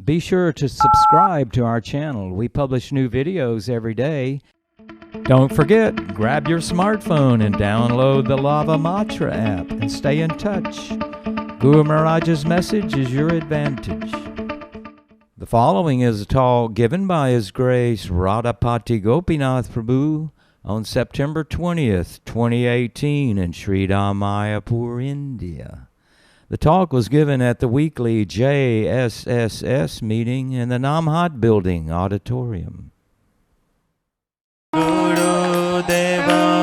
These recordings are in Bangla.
Be sure to subscribe to our channel. We publish new videos every day. Don't forget, grab your smartphone and download the Lava Mantra app and stay in touch. Guru Maharaj's message is your advantage. The following is a talk given by His Grace Radhapati Gopinath Prabhu on September 20th, 2018 in Sridham Mayapur, India. The talk was given at the weekly JSSS meeting in the Namhat Building Auditorium. Guru Deva,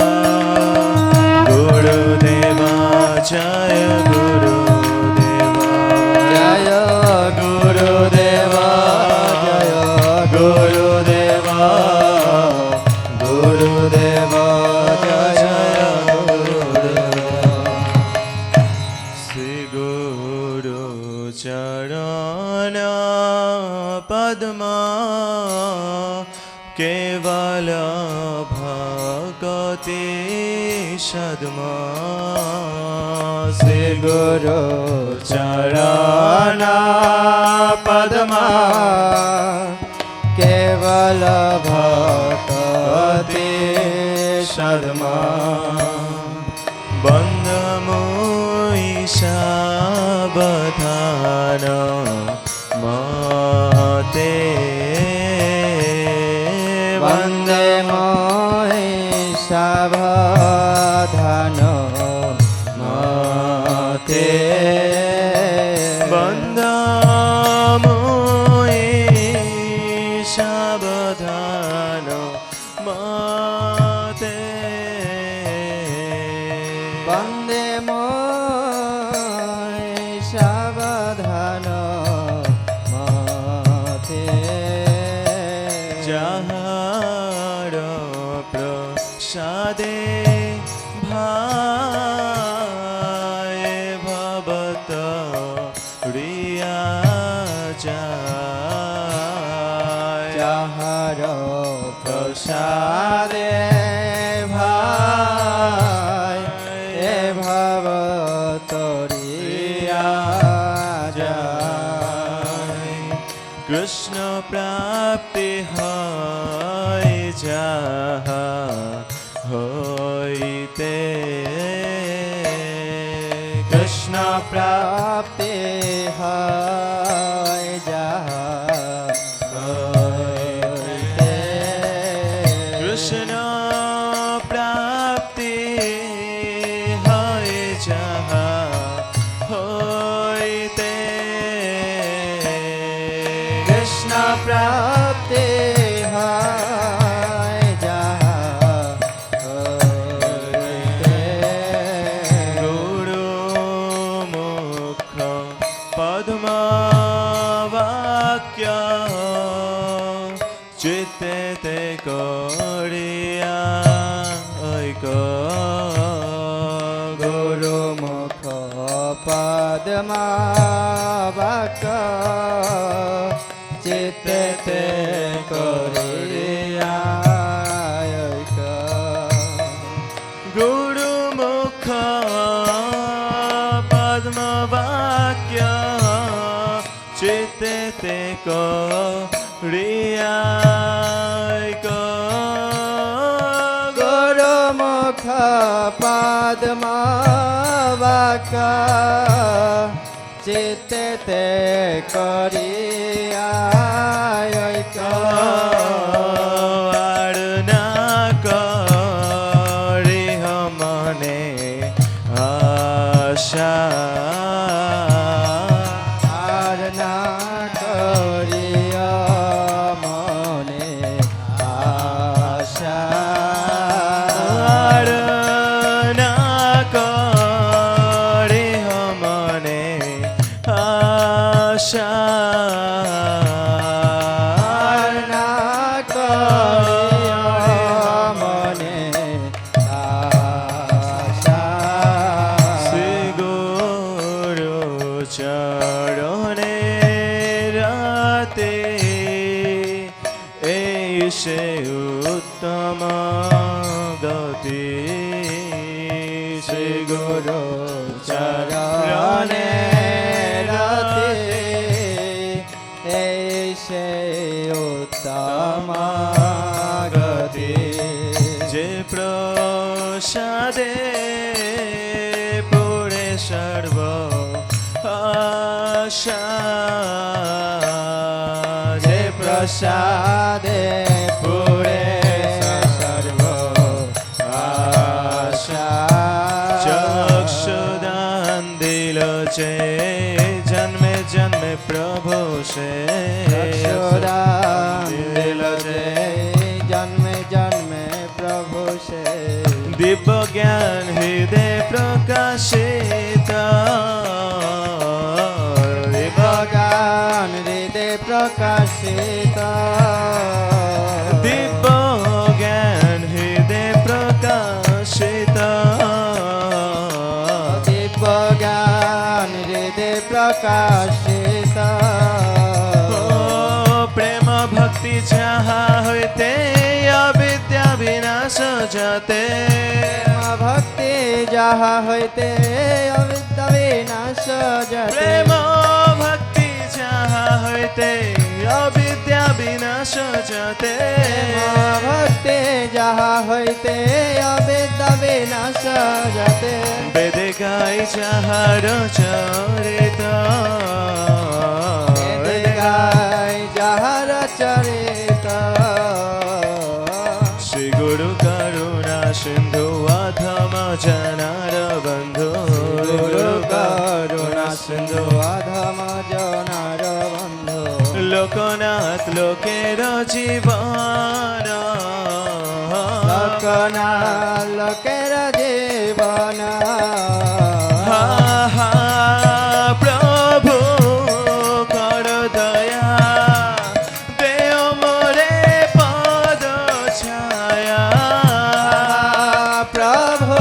Jaya Guru Deva, Jaya Guru Deva, Jaya Guru Deva, Guru Deva, Jaya Guru Deva. Sri Guru Charana Padma Kevala Bhagati Shadma. Sri Guru Charana Padma Kevala Bhagati Shadma. Bandhamu Ishabadhana Mate Vande Mohi Sabhadhano Mate Vande Mohi Sabhadhano Mate Vande Mohi Sabhadhano Mate Jahara Prasade Bhai Bhavata Riya Jai Jahara Prasade Bhai Bhavata Riya Jai Krishna Prapti Hai Jaha Hoite Krishna Prapti Hai Jaha Hoite Krishna Prapti Hai Jaha Hoite Krishna Prapti Hai Jaha Hoite Guru Mukha Padma Vakya Chitte Te Koriya Aika Guru Mukha Padma Vakya Chitte Te Koriya Aika Guru Mukha Padma Vakya Chitte Te Koriya Aika Guru Mukha Padma Vakya Chitte Te Koriya Aika Arna Kori Hamane Asha Arna Kori Hamane Asha Arna Kori Hamane Asha Arna Kori Hamane Asha Sri Guru Charane Rate Eise Uttama Gati Sri Guru Charane Rate सर्व आशा जे प्रसादे पुरे सर्व आशा चक्षुदान दिल चे जन्मे जन्मे प्रभु से चक्षुदान दिल चे जन्मे जन्मे प्रभु से दिव्य ज्ञान हृदय प्रकाशित दिव्य ज्ञान हृदय प्रकाशित दिव्य ज्ञान हृदय प्रकाशित दिव्य ज्ञान हृदय प्रकाशित प्रेम भक्ति जहाँ होते अविद्या विनाश जाते भक्ति जहाँ होते अविद्या विनाश जाते प्रेम भक्ति जहाँ होते अविद्या विनाश जाते भक्ति जहाँ होते अविद्या विनाश जाते वेद गाय जहाँ चरित वेद गाय जहाँ चरित श्री गुरु करुणा सिंधु अधम जनार बंधु गुरु करुणा सिंधु अधम जनार बंधु लोकनाथ लोकेर जीवन लोकनाथ लोकेर जीवन हा हा प्रभु कर दया देव मोरे पद छाया प्रभु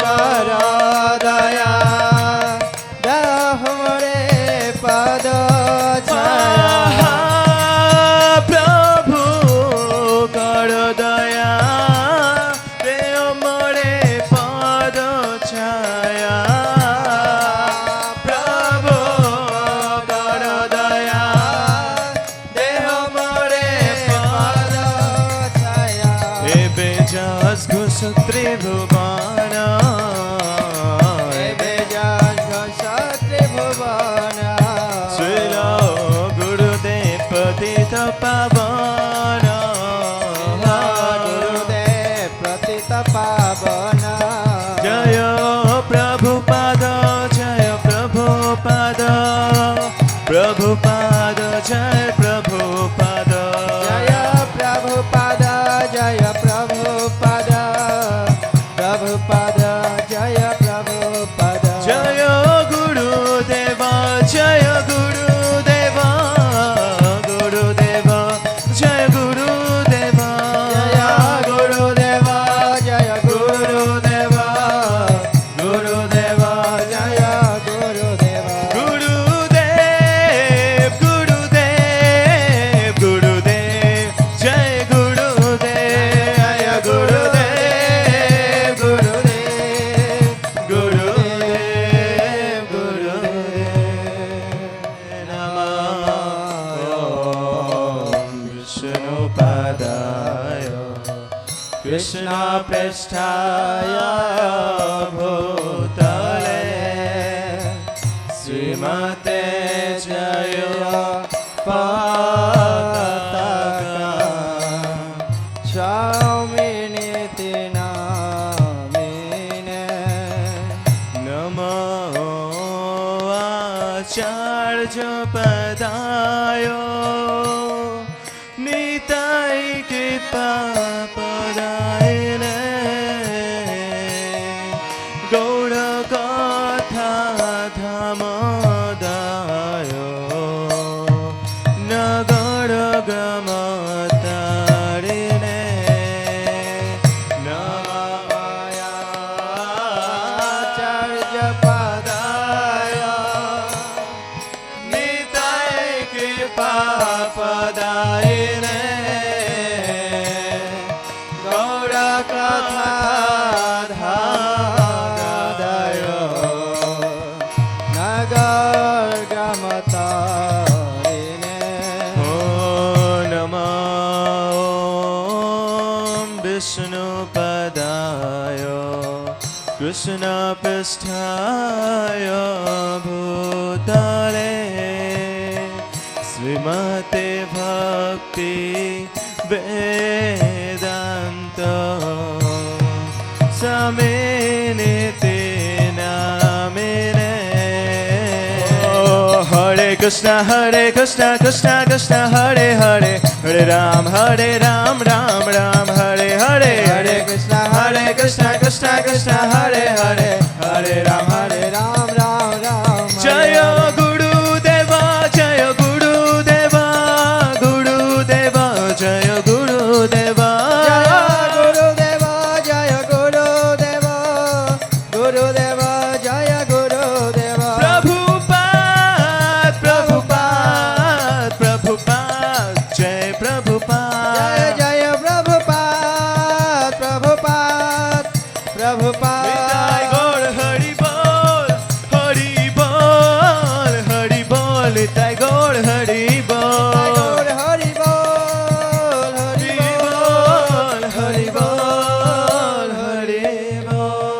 कर दया देह मोरे पद छाया प्रभु कर दया देव मोरे पद छाया प्रभु कर दया देह मोरे पद छाया एबे जस घुस त्रिभुवन एबे जस त्रिभुवन श्रील गुरुदेव पतित पावन गुरुदेव प्रतित पावन जय प्रभुपाद जय प्रभुपाद प्रभुपाद जय प्रभुपाद जय प्रभुपाद जय प्रभुपाद प्रभुपाद जय प्रभुपाद जय गुरुदेव जय गुरुदेव गुरुदेव जय गुरुदेव जय गुरुदेव जय गुरुदेव गुरुदेव जय गुरुदेव गुरुदेव गुरुदेव गुरुदेव जय गुरुदेव जय गुरुदेव गुरुदेव गुरुदेव गुरुदेव नमः विष्णुपादाय कृष्ण पृष्ठाय भूतले श्रीमते जय पताका स्वामिनिति नामिने नमो आचार्य पदाय निताय कृपा पदायने गौर कथा धमदाय नगर गमतारिणे आचार्य पदाय निताय कृपा पदायिने गौर कथा धादाय नगर गमतारिणे ओ नमो विष्णुपदाय कृष्ण कृष्णपृष्ठाय भूतले श्रीमते भक्ति वेदांत स्वामिनिति नामिने। हरे कृष्ण कृष्ण कृष्ण हरे हरे, हरे राम राम राम हरे हरे। हरे कृष्ण कृष्ण कृष्ण हरे हरे, हरे राम राम राम जय गुरुदेवा जय गुरुदेवा, गुरुदेवा जय गुरुदेवा। गुरुदेवा जय गुरुदेवा, गुरुदेवा जय गुरुदेवा। प्रभुपाद प्रभुपाद प्रभुपाद जय प्रभुपाद। जय जय प्रभुपाद प्रभुपाद प्रभुपाद। निताय गौर हरि बोल हरि बोल हरि बोल, निताय गौर हरि बोल हरि बोल हरि बोल हरि बोल हरि बोल।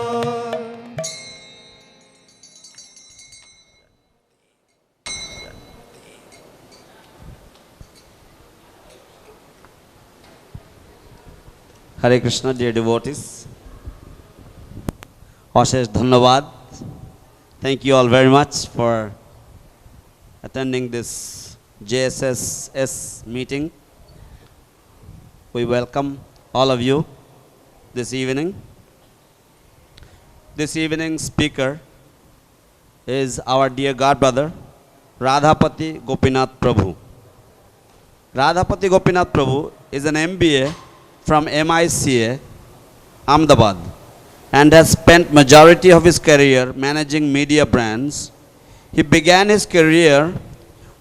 Hare Krishna, dear devotees. অশেষ ধন্যবাদ. Thank you all very much for attending this JSSS meeting. We welcome all of you this evening. This evening's speaker is our dear godbrother Radhapati Gopinath Prabhu. Radhapati Gopinath Prabhu is an MBA from MICA, Ahmedabad, and has spent majority of his career managing media brands. He began his career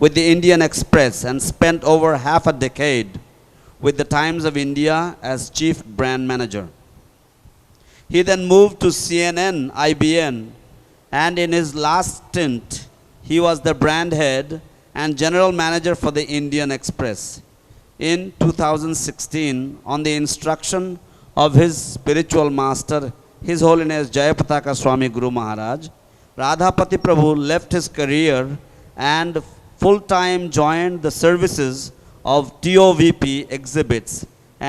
with the Indian Express and spent over half a decade with the Times of India as chief brand manager. He then moved to CNN, IBN, and in his last stint, he was the brand head and general manager for the Indian Express. In 2016, on the instruction of his spiritual master, His Holiness Jayapataka Swami Guru Maharaj, Radhapati Prabhu left his career and full-time joined the services of TOVP Exhibits,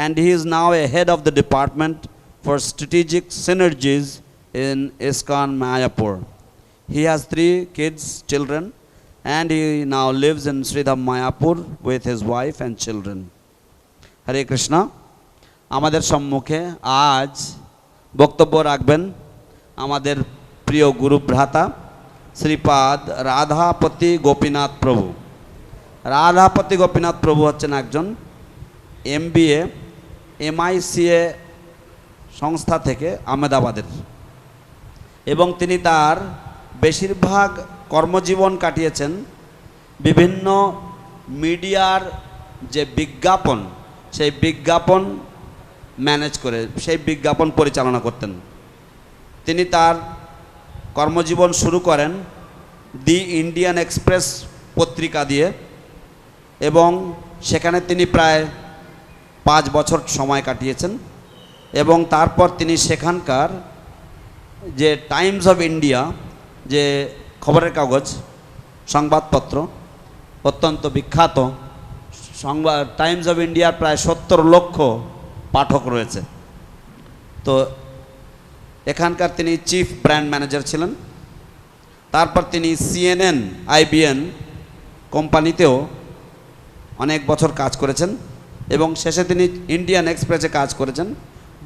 and he is now a head of the department for strategic synergies in ISKCON Mayapur. He has 3 children, and he now lives in Sridham Mayapur with his wife and children. Hare Krishna. আমাদের সম্মুখে আজ বক্তব্য রাখবেন আমাদের প্রিয় গুরু ভ্রাতা শ্রীপাদ রাধাপতি গোপীনাথ প্রভু। রাধাপতি গোপীনাথ প্রভু হচ্ছেন একজন MBA MICA সংস্থা থেকে আহমেদাবাদের, এবং তিনি তার বেশিরভাগ কর্মজীবন কাটিয়েছেন বিভিন্ন মিডিয়ার যে বিজ্ঞাপন, সেই বিজ্ঞাপন ম্যানেজ করে, সেই বিজ্ঞাপন পরিচালনা করতেন। তিনি তার কর্মজীবন শুরু করেন দি ইন্ডিয়ান এক্সপ্রেস পত্রিকা দিয়ে, এবং সেখানে তিনি প্রায় 5 বছর সময় কাটিয়েছেন, এবং তারপর তিনি সেখানকার যে টাইমস অফ ইন্ডিয়া যে খবরের কাগজ সংবাদপত্র অত্যন্ত বিখ্যাত সংবাদ, টাইমস অফ ইন্ডিয়ার প্রায় 70 লক্ষ পাঠক রয়েছে। তো এখানকার তিনি চিফ ব্র্যান্ড ম্যানেজার ছিলেন। তারপর তিনি CNN IBN কোম্পানিতেও অনেক বছর কাজ করেছেন, এবং শেষে তিনি ইন্ডিয়ান এক্সপ্রেসে কাজ করেছেন।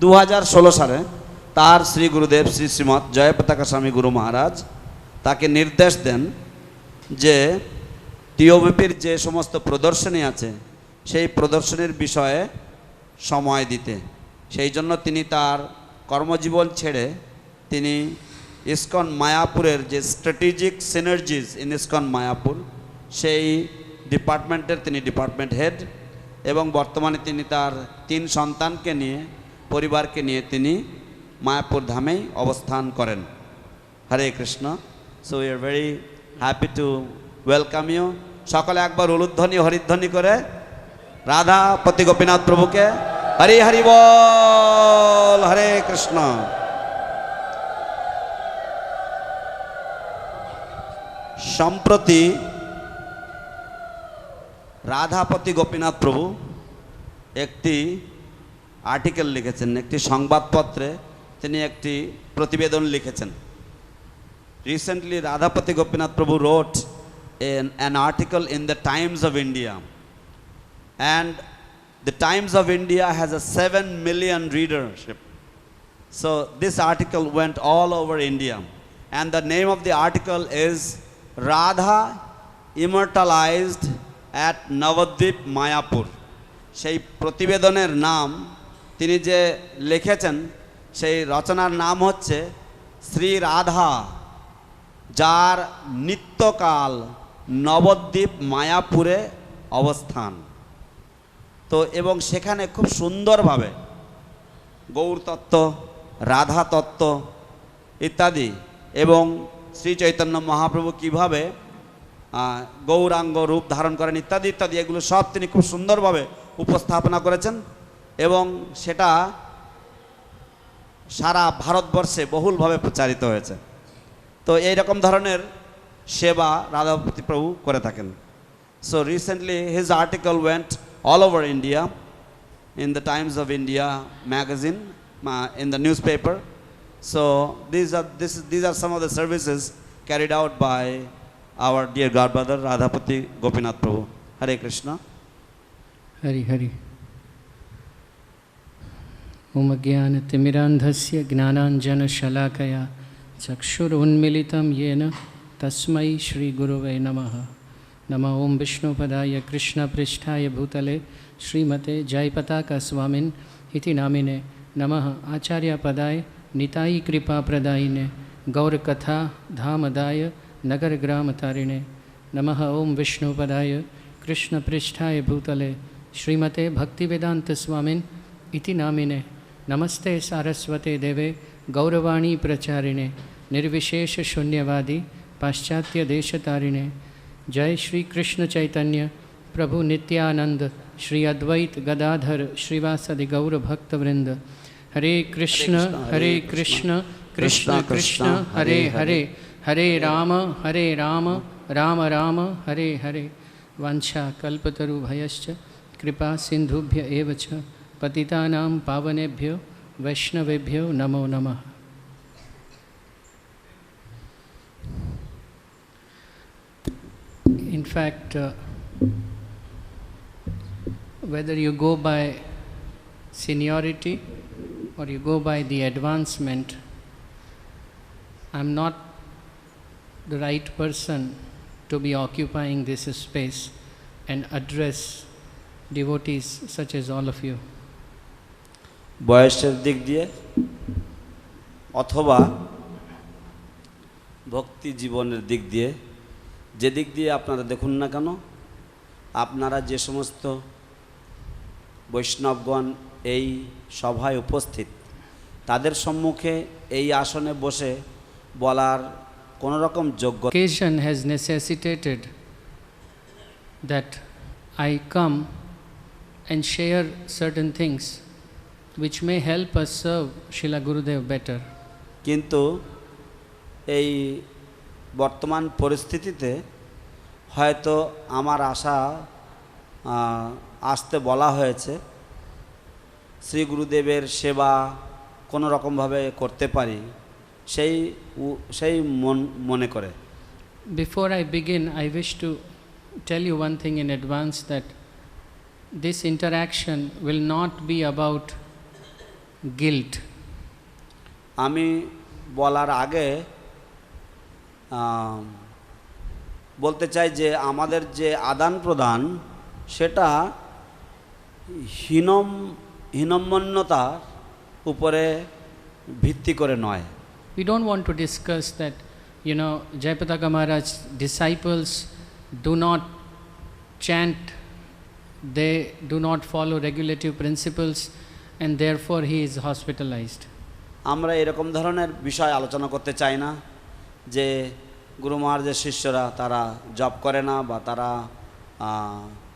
2016 সালে তার শ্রী গুরুদেব শ্রী শ্রীমৎ জয়পতাকা স্বামী গুরু মহারাজ তাকে নির্দেশ দেন যে টিওভিপির যে সমস্ত প্রদর্শনী আছে সেই প্রদর্শনীর বিষয়ে সময় দিতে। সেই জন্য তিনি তার কর্মজীবন ছেড়ে তিনি ইসকন মায়াপুরের যে স্ট্র্যাটেজিক সিনার্জিজ ইন ইসকন মায়াপুর সেই ডিপার্টমেন্টের তিনি ডিপার্টমেন্ট হেড, এবং বর্তমানে তিনি তার 3 সন্তানকে নিয়ে পরিবারকে নিয়ে তিনি মায়াপুর ধামেই অবস্থান করেন। Hare Krishna. So we are very happy to welcome you. সকলে একবার উলুধ্বনি হরিধ্বনি করে রাধাপতি গোপীনাথ প্রভুকে হরি হরি বল। হরে কৃষ্ণ। সম্প্রতি রাধাপতি গোপীনাথ প্রভু একটি আর্টিকেল লিখেছেন, একটি সংবাদপত্রে তিনি একটি প্রতিবেদন লিখেছেন। Recently, Radhapati Gopinath Prabhu wrote an article in the Times of India, and the Times of India has a 7 million readership. So this article went all over India, and the name of the article is Radha Immortalized at Navadvip, Mayapur. সেই প্রতিবেদনের নাম তিনি যে লিখেছেন সেই রচনার নাম হচ্ছে শ্রী রাধা, যার নিত্যকাল নবদ্বীপ মায়াপুরে অবস্থান। তো এবং সেখানে খুব সুন্দরভাবে গৌর তত্ত্ব, রাধা তত্ত্ব ইত্যাদি এবং শ্রী চৈতন্য মহাপ্রভু কীভাবে গৌরাঙ্গ রূপ ধারণ করেন ইত্যাদি ইত্যাদি এগুলো সব তিনি খুব সুন্দরভাবে উপস্থাপনা করেছেন এবং সেটা সারা ভারতবর্ষে বহুলভাবে প্রচারিত হয়েছে। তো এই রকম ধরনের সেবা রাধাপতি প্রভু করে থাকেন। So recently his article went all over India in the Times of India magazine, in the newspaper. So these are some of the services carried out by our dear godbrother Radhapati Gopinath Prabhu. Hare Krishna. Hari Hari. Om Jnana Timirandhasya Gnananjana Shalakaya Chakshur Unmilitam Yena Tasmai Shri Guruve Namaha. Nama Om Vishnu Padaya Krishna Pristhaya Bhutale Srimate Jaipataka Swamin Iti Namine Namaha Acharya Padaya Nitai Kripa Pradayine Gaur Katha Dhamadaya Nagar Gram Tarine Namaha Om Vishnu Padaya Krishna Pristhaya Bhutale Srimate Bhakti Vedanta Swamin Iti Namine Namaste Saraswate Deve Gauravani Pracharine Nirvishesha Shunyavadi Paschatya Deshatarine Jai Shri Krishna Chaitanya Prabhu Nityanand Shri Advait Gadadhar Shrivasadi Gaura Bhakta Vrinda Hare Krishna Hare Krishna Krishna Krishna Hare Hare Hare Rama Rama Rama Hare Hare Vancha Kalpataru Bhayascha Kripa Sindhubhya Evacha Patitanam Pavanebhyo Vaishnavebhyo Namo Namah. In fact, whether you go by seniority or you go by the advancement, I'm not the right person to be occupying this space and address devotees such as all of you. বয়সের দিক দিয়ে অথবা ভক্তি জীবনের দিক দিয়ে যে দিক দিয়ে আপনারা দেখুন না কেন, আপনারা যে সমস্ত বৈষ্ণবগণ এই সভায় উপস্থিত তাদের সম্মুখে এই আসনে বসে বলার কোনো রকম যোগ্যতা Occasion has necessitated that I come and share certain things which may help us serve Srila Gurudev better. কিন্তু এই বর্তমান পরিস্থিতিতে হয়তো আমার আসতে বলা হয়েছে শ্রী গুরুদেবের সেবা কোনো রকমভাবে করতে পারি সেই মনে করে। Before I begin, I wish to tell you one thing in advance, that this interaction will not be about guilt. আমি বলার আগে বলতে চাই যে আমাদের যে আদান প্রদান সেটা হীনম্মন্যতার উপরে ভিত্তি করে নয়। We don't want to discuss that, Jayapataka Maharaj's disciples do not chant, they do not follow regulative principles, and therefore he is hospitalized. আমরা এরকম ধরনের বিষয় আলোচনা করতে চাই না যে গুরু মহারাজের শিষ্যরা তারা জপ করে না বা তারা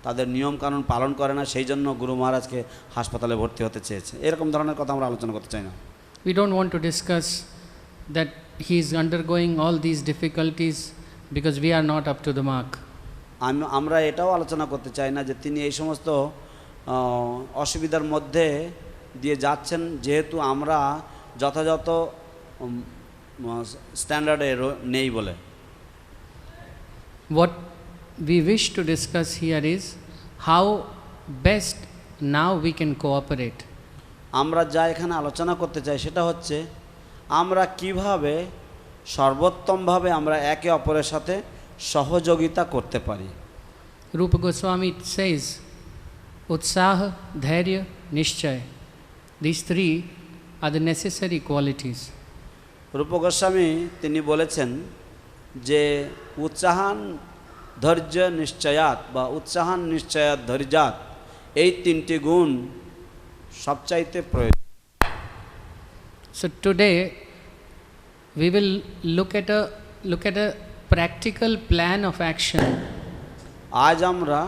তাদের নিয়মকানুন পালন করে না, সেই জন্য গুরু মহারাজকে হাসপাতালে ভর্তি হতে চেয়েছে, এরকম ধরনের কথা আমরা আলোচনা করতে চাই না। We don't want to discuss that he is undergoing all these difficulties because we are not up to the mark. আমরা এটাও আলোচনা করতে চাই না যে তিনি এই সমস্ত অসুবিধার মধ্যে দিয়ে যাচ্ছেন যেহেতু আমরা যথাযথ স্ট্যান্ডার্ডে নেই বলে। What we wish to discuss here is how best now we can cooperate. আমরা যা এখানে আলোচনা করতে চাই সেটা হচ্ছে আমরা কিভাবে সর্বোত্তমভাবে আমরা একে অপরের সাথে সহযোগিতা করতে পারি। Rupa Goswami says, Utsaha, Dhairya, Nishchay. These three are the necessary qualities. রূপ গোস্বামী তিনি বলেছেন যে উৎসাহান ধৈর্য নিশ্চয়াত বা উৎসাহান নিশ্চয়াত ধৈর্যাত এই তিনটি গুণ সবচাইতে প্রয়োজন। So today we will look at a practical plan of action. আজ আমরা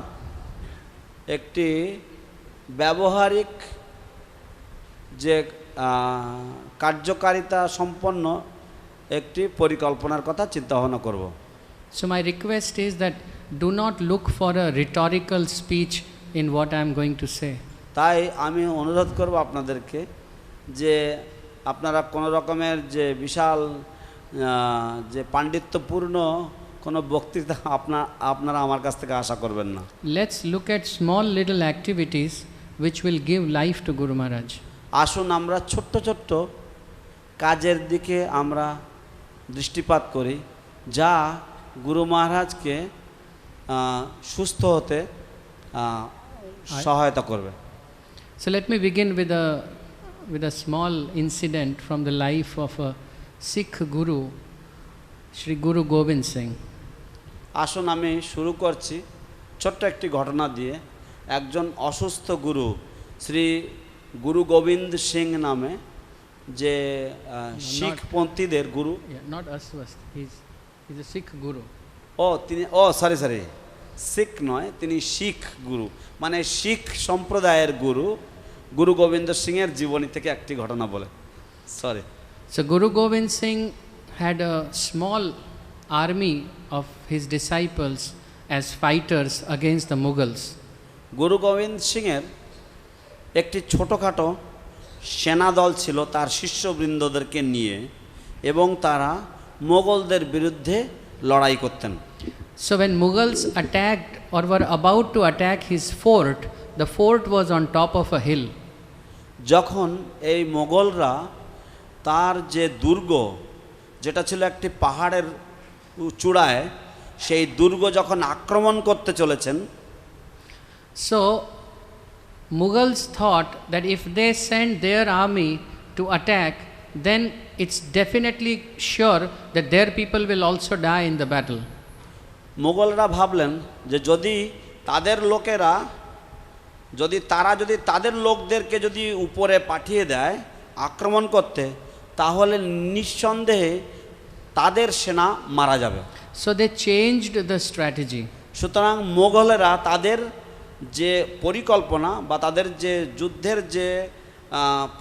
একটি ব্যবহারিক যে কার্যকারিতা সম্পন্ন একটি পরিকল্পনার কথা চিন্তা ভাবনা করব। So my request is that do not look for a rhetorical speech in what I am going to say. তাই আমি অনুরোধ করব আপনাদেরকে যে আপনারা কোনো রকমের যে বিশাল যে পাণ্ডিত্যপূর্ণ কোনো বক্তৃতা আপনারা আমার কাছ থেকে আশা করবেন না। Let's look at small little activities which will give life to Guru Maharaj. আসুন আমরা ছোট্ট ছোট্ট কাজের দিকে আমরা দৃষ্টিপাত করি যা গুরু মহারাজকে সুস্থ হতে সহায়তা করবে। So let me begin with a small incident from the life of a Sikh Guru, Shri Guru Gobind Singh. আসুন আমি শুরু করছি ছোট্ট একটি ঘটনা দিয়ে। একজন অসুস্থ গুরু শ্রী গুরু গোবিন্দ সিং নামে যে শিখপন্থীদের গুরু। Not Aswast, he's a Sikh Guru. তিনি সরি শিখ নয়, তিনি শিখ গুরু, মানে শিখ সম্প্রদায়ের গুরু গুরু গোবিন্দ সিংয়ের জীবনী থেকে একটি ঘটনা বলে। Sorry. So Guru Gobind Singh had a small army of his disciples as fighters against the Mughals. Guru Gobind সিংয়ের একটি ছোটোখাটো সেনাদল ছিল তার শিষ্যবৃন্দদেরকে নিয়ে এবং তারা মোগলদের বিরুদ্ধে লড়াই করতেন। So when Mughals attacked or were about to attack his fort, the fort was on top of a hill. যখন এই মোগলরা তার যে দুর্গ যেটা ছিল একটি পাহাড়ের চূড়ায়, সেই দুর্গ যখন আক্রমণ করতে চলেছেন, So Mughals thought that if they send their army to attack, then it's definitely sure that their people will also die in the battle. মোগলরা ভাবলেন যে যদি তাদের লোকেরা যদি তাদের লোকদেরকে যদি উপরে পাঠিয়ে দেয় আক্রমণ করতে, তাহলে নিঃসন্দেহে তাদের সেনা মারা যাবে। So they changed the strategy. সুতরাং মোগলেরা তাদের যে পরিকল্পনা বা তাদের যে যুদ্ধের যে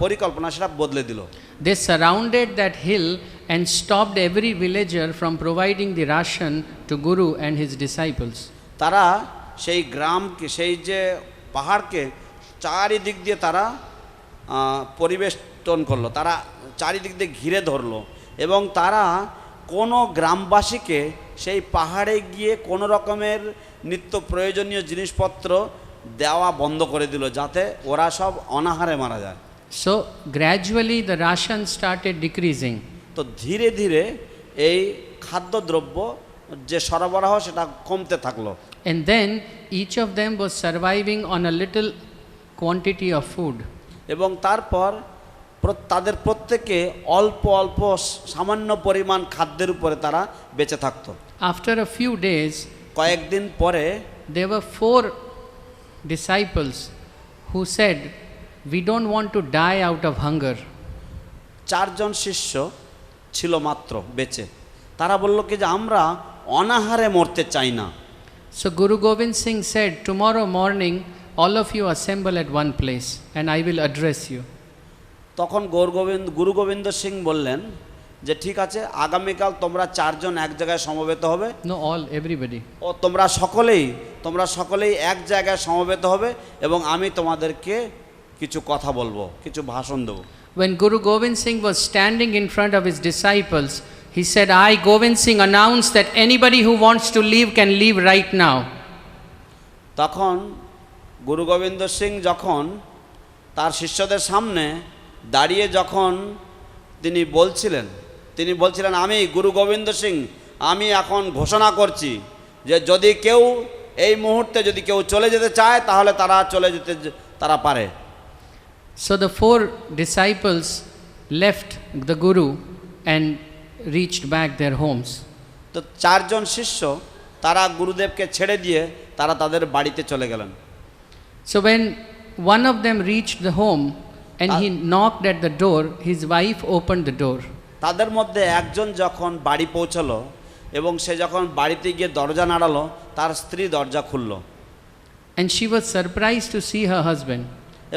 পরিকল্পনা সেটা বদলে দিল। They surrounded that hill and stopped every villager from providing the ration to Guru and his disciples. তারা সেই গ্রামকে, সেই যে পাহাড়কে চারিদিক দিয়ে তারা পরিবেষ্টন করলো, তারা চারিদিক দিয়ে ঘিরে ধরলো এবং তারা কোনো গ্রামবাসীকে সেই পাহাড়ে গিয়ে কোনো রকমের নিত্য প্রয়োজনীয় জিনিসপত্র দেওয়া বন্ধ করে দিল যাতে ওরা সব অনাহারে মারা যায়। So gradually the ration started decreasing. তো ধীরে ধীরে এই খাদ্যদ্রব্য যে সরবরাহ সেটা কমতে থাকলো। And then each of them was surviving on a little quantity of food. এবং তারপর তাদের প্রত্যেকে অল্প অল্প সামান্য পরিমাণ খাদ্যের উপরে তারা বেঁচে থাকতো। After a few days, কয়েকদিন পরে there were 4 disciples who said, "We don't want to die out of hunger." 4 জন শিষ্য ছিল মাত্র বেঁচে। তারা বলল কি যে আমরা অনাহারে মরতে চাই না। So Guru Gobind Singh said, "Tomorrow morning all of you assemble at one place and I will address you." তখন গুরু গোবিন্দ সিং বললেন যে ঠিক আছে আগামীকাল তোমরা চারজন এক জায়গায় সমবেত হবে No, all, everybody. ও তোমরা সকলেই এক জায়গায় সমবেত হবে এবং আমি তোমাদেরকে কিছু কথা বলবো, কিছু ভাষণ দেবো। When Guru Gobind Singh was standing in front of his disciples, he said, I, Gobind Singh, announce that anybody who wants to leave can leave right now. তখন গুরু গোবিন্দ সিং যখন তার শিষ্যদের সামনে দাঁড়িয়ে যখন তিনি বলছিলেন আমি গুরু গোবিন্দ সিং আমি এখন ঘোষণা করছি যে যদি কেউ এই মুহূর্তে যদি কেউ চলে যেতে চায় তাহলে তারা চলে যেতে তারা পারে। So the four disciples left the Guru and reached back their homes. তো চারজন শিষ্য তারা গুরুদেবকে ছেড়ে দিয়ে তারা তাদের বাড়িতে চলে গেলেন। So when one of them reached the home and he knocked at the door, his wife opened the door. তাদের মধ্যে একজন যখন বাড়ি পৌঁছলো এবং সে যখন বাড়িতে গিয়ে দরজা নাড়ালো তার স্ত্রী দরজা খুলল And she was surprised to see her husband.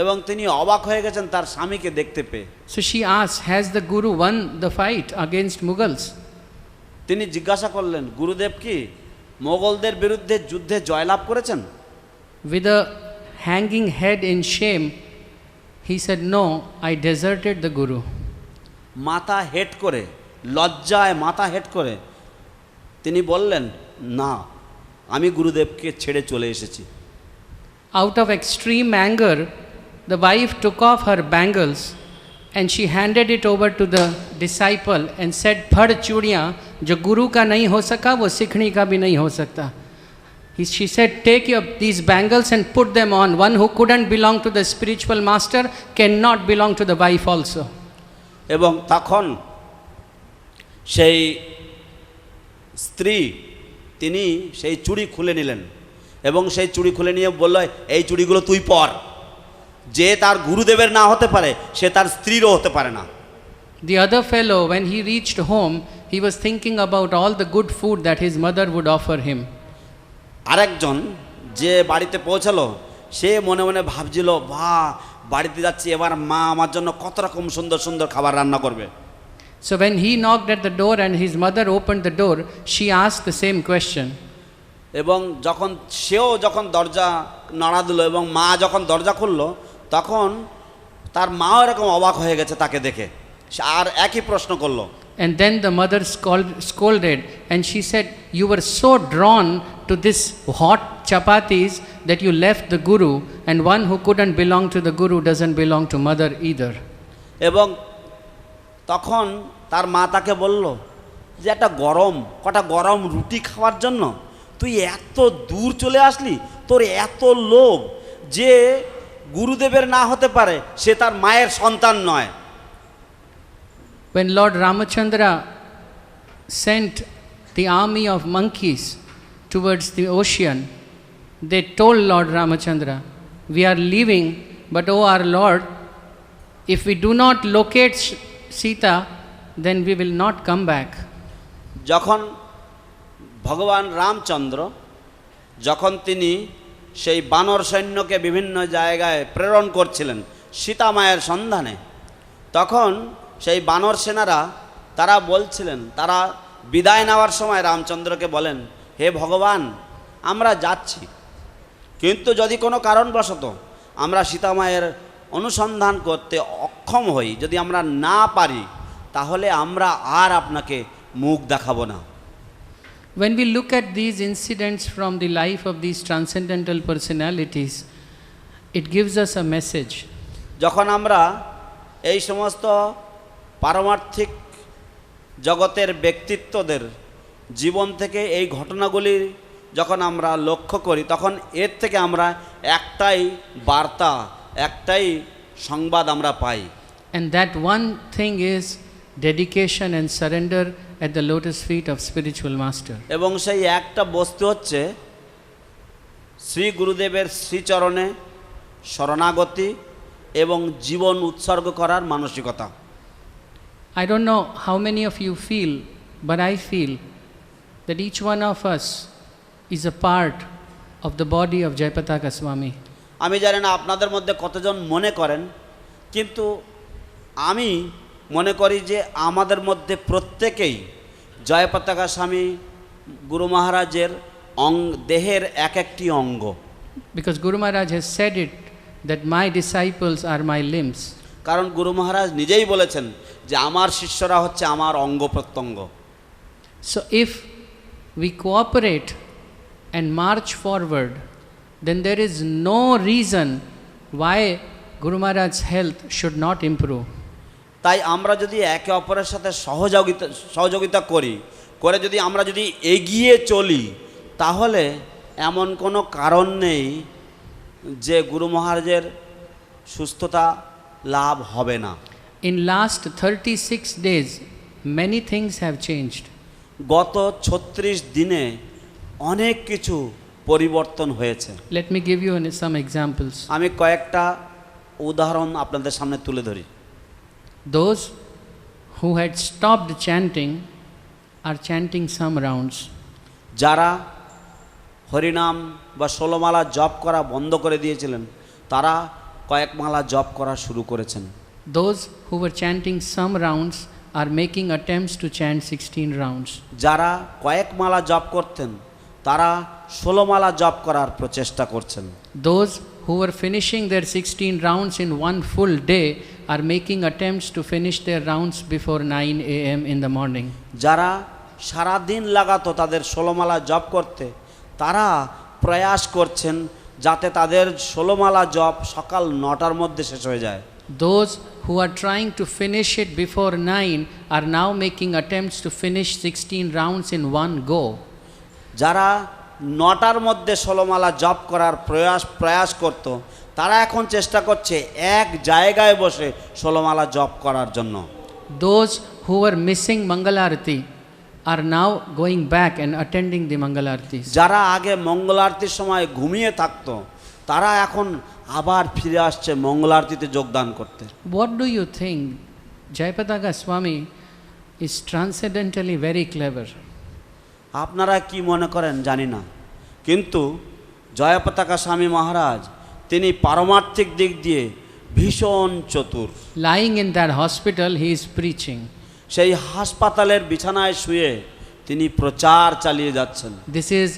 এবং তিনি অবাক হয়ে গেছেন তার স্বামীকে দেখতে পেয়ে। So she asked, has the Guru won the fight against Mughals? তিনি জিজ্ঞাসা করলেন গুরুদেব কি মোগলদের বিরুদ্ধে যুদ্ধে জয়লাভ করেছেন? With a hanging head in shame, he said, no, I deserted the Guru. মাথা হেট করে লজ্জায় মাথা হেট করে তিনি বললেন না আমি গুরুদেবকে ছেড়ে চলে এসেছি। Out of extreme anger, the wife took off her bangles and she handed it over to the disciple and said, "Phad chudiyan jo Guru ka nahi ho saka, wo Sikhni ka bhi nahi ho sakta." She said, "Take these bangles and put them on. One who couldn't belong to the spiritual master cannot belong to the wife also." এবং তখন সেই স্ত্রী তিনি সেই চুড়ি খুলে নিলেন এবং সেই চুড়ি খুলে নিয়ে বলল এই চুড়িগুলো তুই পর। যে তার গুরুদেবের না হতে পারে সে তার স্ত্রীরও হতে পারে না। The other fellow, when he reached home, he was thinking about all the good food that his mother would offer him. আরেকজন যে বাড়িতে পৌঁছালো সে মনে মনে ভাবছিল বাহ বাড়িতে যাচ্ছি এবার মা আমার জন্য কত রকম সুন্দর সুন্দর খাবার রান্না করবে। So when he knocked at the door and his mother opened the door, she asked the same question. এবং যখন দরজা নাড়া দিল এবং মা যখন দরজা খুললো তখন তার মাও এরকম অবাক হয়ে গেছে তাকে দেখে, আর একই প্রশ্ন করলো। And then the mother scolded and she said, "You were so drawn to this hot chapatis that you left the Guru, and one who couldn't belong to the Guru doesn't belong to mother either." এবং তখন তার মা তাকে বলল যে কটা গরম রুটি খাওয়ার জন্য তুই এত দূর চলে আসলি, তোর এত লোভ যে গুরুদেবের না হতে পারে সে তার মায়ের সন্তান নয়। When Lord Ramachandra sent the army of monkeys towards the ocean, they told Lord Ramachandra, "We are leaving, but oh our Lord, if we do not locate Sita, then we will not come back." যখন ভগবান রামচন্দ্র যখন তিনি সেই বানর সৈন্যকে বিভিন্ন জায়গায় প্রেরণ করছিলেন সীতা মায়ের সন্ধানে, তখন সেই বানর সেনারা তারা বলছিলেন, তারা বিদায় নেওয়ার সময় রামচন্দ্রকে বলেন, হে ভগবান আমরা যাচ্ছি, কিন্তু যদি কোনো কারণবশত আমরা সীতা মায়ের অনুসন্ধান করতে অক্ষম হই, যদি আমরা না পারি তাহলে আমরা আর আপনাকে মুখ দেখাবো না। When we look at these incidents from the life of these transcendental personalities, it gives us a message. যখন আমরা এই সমস্ত পারমার্থিক জগতের ব্যক্তিত্বদের জীবন থেকে এই ঘটনাগুলি যখন আমরা লক্ষ্য করি, তখন এর থেকে আমরা একটাই বার্তা, একটাই সংবাদ আমরা পাই। And that one thing is dedication and surrender at the lotus feet of spiritual master. এবং সেই একটা বস্তু হচ্ছে শ্রী গুরুদেবের শ্রীচরণে শরণাগতি এবং জীবন উৎসর্গ করার মানসিকতা। I don't know how many of you feel, but I feel that each one of us is a part of the body of Jayapataka Swami. আমি জানি না আপনাদের মধ্যে কতজন মনে করেন, কিন্তু আমি মনে করি যে আমাদের মধ্যে প্রত্যেকেই জয় পতাকা স্বামী গুরু মহারাজের দেহের এক একটি অঙ্গ। Because Guru Maharaj has said it that my disciples are my limbs. কারণ গুরু মহারাজ নিজেই বলেছেন যে আমার শিষ্যরা হচ্ছে আমার অঙ্গ প্রত্যঙ্গ। So if we cooperate and march forward, then there is no reason why Guru Maharaj's health should not improve. তাই আমরা যদি একে অপরের সাথে সহযোগিতা করে যদি আমরা যদি এগিয়ে চলি, তাহলে এমন কোনো কারণ নেই যে গুরু মহারাজের সুস্থতা লাভ হবে না। In last 36 days, many things have changed. গত 36 দিনে অনেক কিছু পরিবর্তন হয়েছে। Let me give you some examples. আমি কয়েকটা উদাহরণ আপনাদের সামনে তুলে ধরি। Those who had stopped chanting are chanting some rounds. যারা হরিনাম বা 16 মালা জপ করা বন্ধ করে দিয়েছিলেন, তারা কয়েক মালা জপ করা শুরু করেছেন। Those who were chanting some rounds are making attempts to chant 16 rounds. যারা কয়েক মালা জপ করতেন, তারা 16 মালা জপ করার প্রচেষ্টা করছেন। Those who were finishing their 16 rounds in one full day are making attempts to finish their rounds before 9 a.m. in the morning. যারা সারা দিন লাগাতো তাদের 16 মালা জপ করতে, তারা প্রয়াস করছেন যাতে তাদের 16 মালা জপ সকাল 9টার মধ্যে শেষ হয়ে যায়। Those who are trying to finish it before 9 are now making attempts to finish 16 rounds in one go. যারা 9টার মধ্যে 16 মালা জপ করার প্রয়াস করত, তারা এখন চেষ্টা করছে এক জায়গায় বসে 16 মালা জপ করার জন্য। Those who were missing Mangalarati are now going back and attending the Mangalartis. যারা আগে মঙ্গল আরতির সময় ঘুমিয়ে থাকতো, তারা এখন আবার ফিরে আসছে মঙ্গল আরতিতে যোগদান করতে। What do you think? Jayapataka Swami is transcendentally very clever. আপনারা কি মনে করেন জানি না, কিন্তু জয়পতাকা স্বামী মহারাজ তিনি পারমার্থিক দিক দিয়ে ভীষণ চতুর। Lying in that hospital, he is preaching. সেই হাসপাতালের বিছানায় শুয়ে তিনি প্রচার চালিয়ে যাচ্ছেন। This is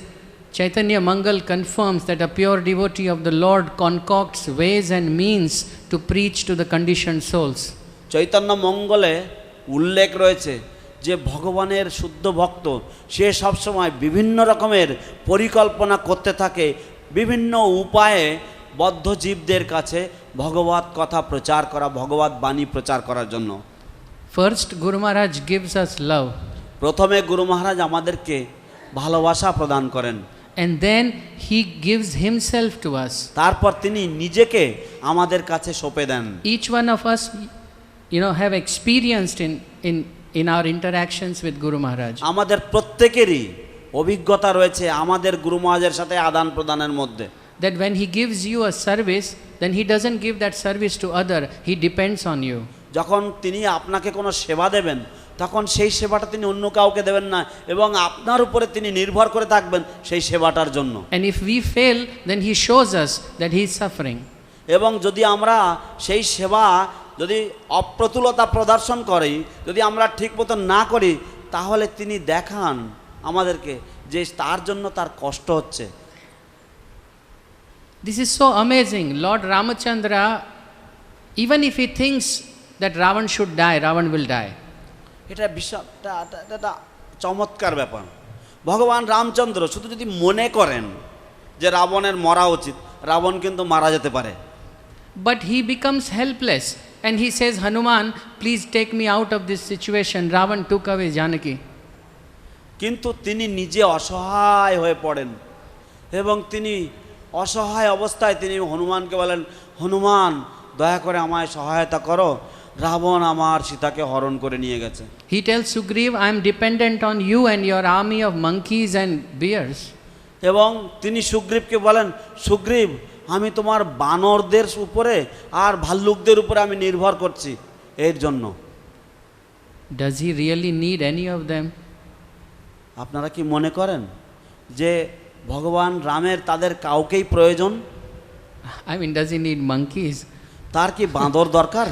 Chaitanya Mangal confirms that a pure devotee of the Lord concocts ways and means to preach to the conditioned souls. Chaitanya মঙ্গলে উল্লেখ রয়েছে যে ভগবানের শুদ্ধ ভক্ত সে সবসময় বিভিন্ন রকমের পরিকল্পনা করতে থাকে বিভিন্ন উপায়ে বদ্ধ জীবদের কাছে ভগবত কথা প্রচার করা, ভগবত বাণী প্রচার করার জন্য। First, Guru Maharaj gives us love. প্রথমে গুরু মহারাজ আমাদেরকে ভালোবাসা প্রদান করেন, And then he gives himself to us. তারপর তিনি নিজেকে আমাদের কাছে সঁপে দেন। Each one of us, have experienced in our interactions with Guru Maharaj. আমাদের প্রত্যেকেরই অভিজ্ঞতা রয়েছে আমাদের গুরু মহারাজের সাথে আদান প্রদানের মধ্যে। That when he gives you a service, then he doesn't give that service to other, he depends on you. যখন তিনি আপনাকে কোনো সেবা দেবেন, তখন সেই সেবাটা তিনি অন্য কাউকে দেবেন না, এবং আপনার উপরে তিনি নির্ভর করে থাকবেন সেই সেবাটার জন্য। And if we fail, then he shows us that he is suffering. এবং যদি আমরা সেই সেবা যদি অপ্রতুলতা প্রদর্শন করি, যদি আমরা ঠিক মতো না করি, তাহলে তিনি দেখান আমাদেরকে যে তার জন্য তার কষ্ট হচ্ছে। This is so amazing. Lord Ramachandra, even if he thinks that Ravan should die, Ravan will die. এটা এটা চমৎকার ব্যাপার। ভগবান রামচন্দ্র শুধু যদি মনে করেন যে রাবণের মরা উচিত, রাবণ কিন্তু মারা যেতে পারে। But he becomes helpless and he says, Hanuman, please take me out of this situation. Ravan took away Janaki. কিন্তু তিনি নিজে অসহায় হয়ে পড়েন, এবং তিনি অসহায় অবস্থায় তিনি হনুমানকে বলেন, হনুমান দয়া করে আমায় সহায়তা করো, রাবণ আমার সীতাকে হরণ করে নিয়ে গেছে। He tells Sugriv, I am dependent on you and your army of monkeys and bears. এবং তিনি সুগ্রীবকে বলেন, সুগ্রীব আমি তোমার বানরদের উপরে আর ভাল্লুকদের উপরে আমি নির্ভর করছি এর জন্য। Does he really need any of them? আপনারা কি মনে করেন যে ভগবান রামের তাদের কাউকেই প্রয়োজন? I mean, does he need monkeys? তার কি বাঁদর দরকার?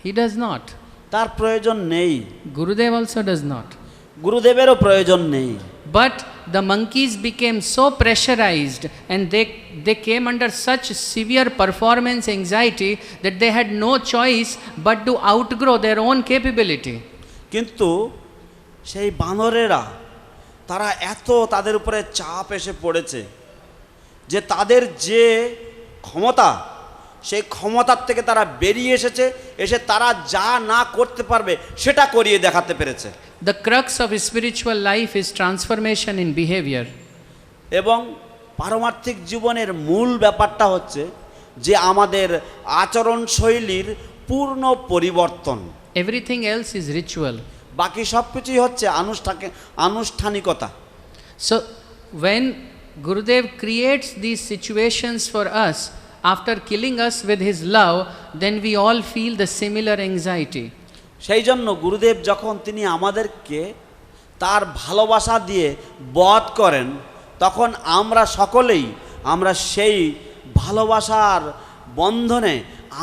He does not. তার প্রয়োজন নেই, Gurudev also does not. গুরুদেবেরও প্রয়োজন নেই। But the monkeys became so pressurized and they came under such severe performance anxiety that they had no choice but to outgrow their own capability. কিন্তু সেই বানরেরা তারা এত তাদের উপরে চাপ এসে পড়েছে যে তাদের যে ক্ষমতা, সেই ক্ষমতার থেকে তারা বেরিয়ে এসে তারা যা না করতে পারবে সেটা করিয়ে দেখাতে পেরেছে। The crux of spiritual life is transformation in behavior. এবং পারমার্থিক জীবনের মূল ব্যাপারটা হচ্ছে যে আমাদের আচরণ শৈলীর পূর্ণ পরিবর্তন। Everything else is ritual. বাকি সব কিছুই হচ্ছে আনুষ্ঠানিকতা। So when Gurudev creates these situations for us after killing us with his love, then we all feel the similar anxiety. সেই জন্য গুরুদেব যখন তিনি আমাদেরকে তার ভালোবাসা দিয়ে বধ করেন, তখন আমরা সকলেই সেই ভালোবাসার বন্ধনে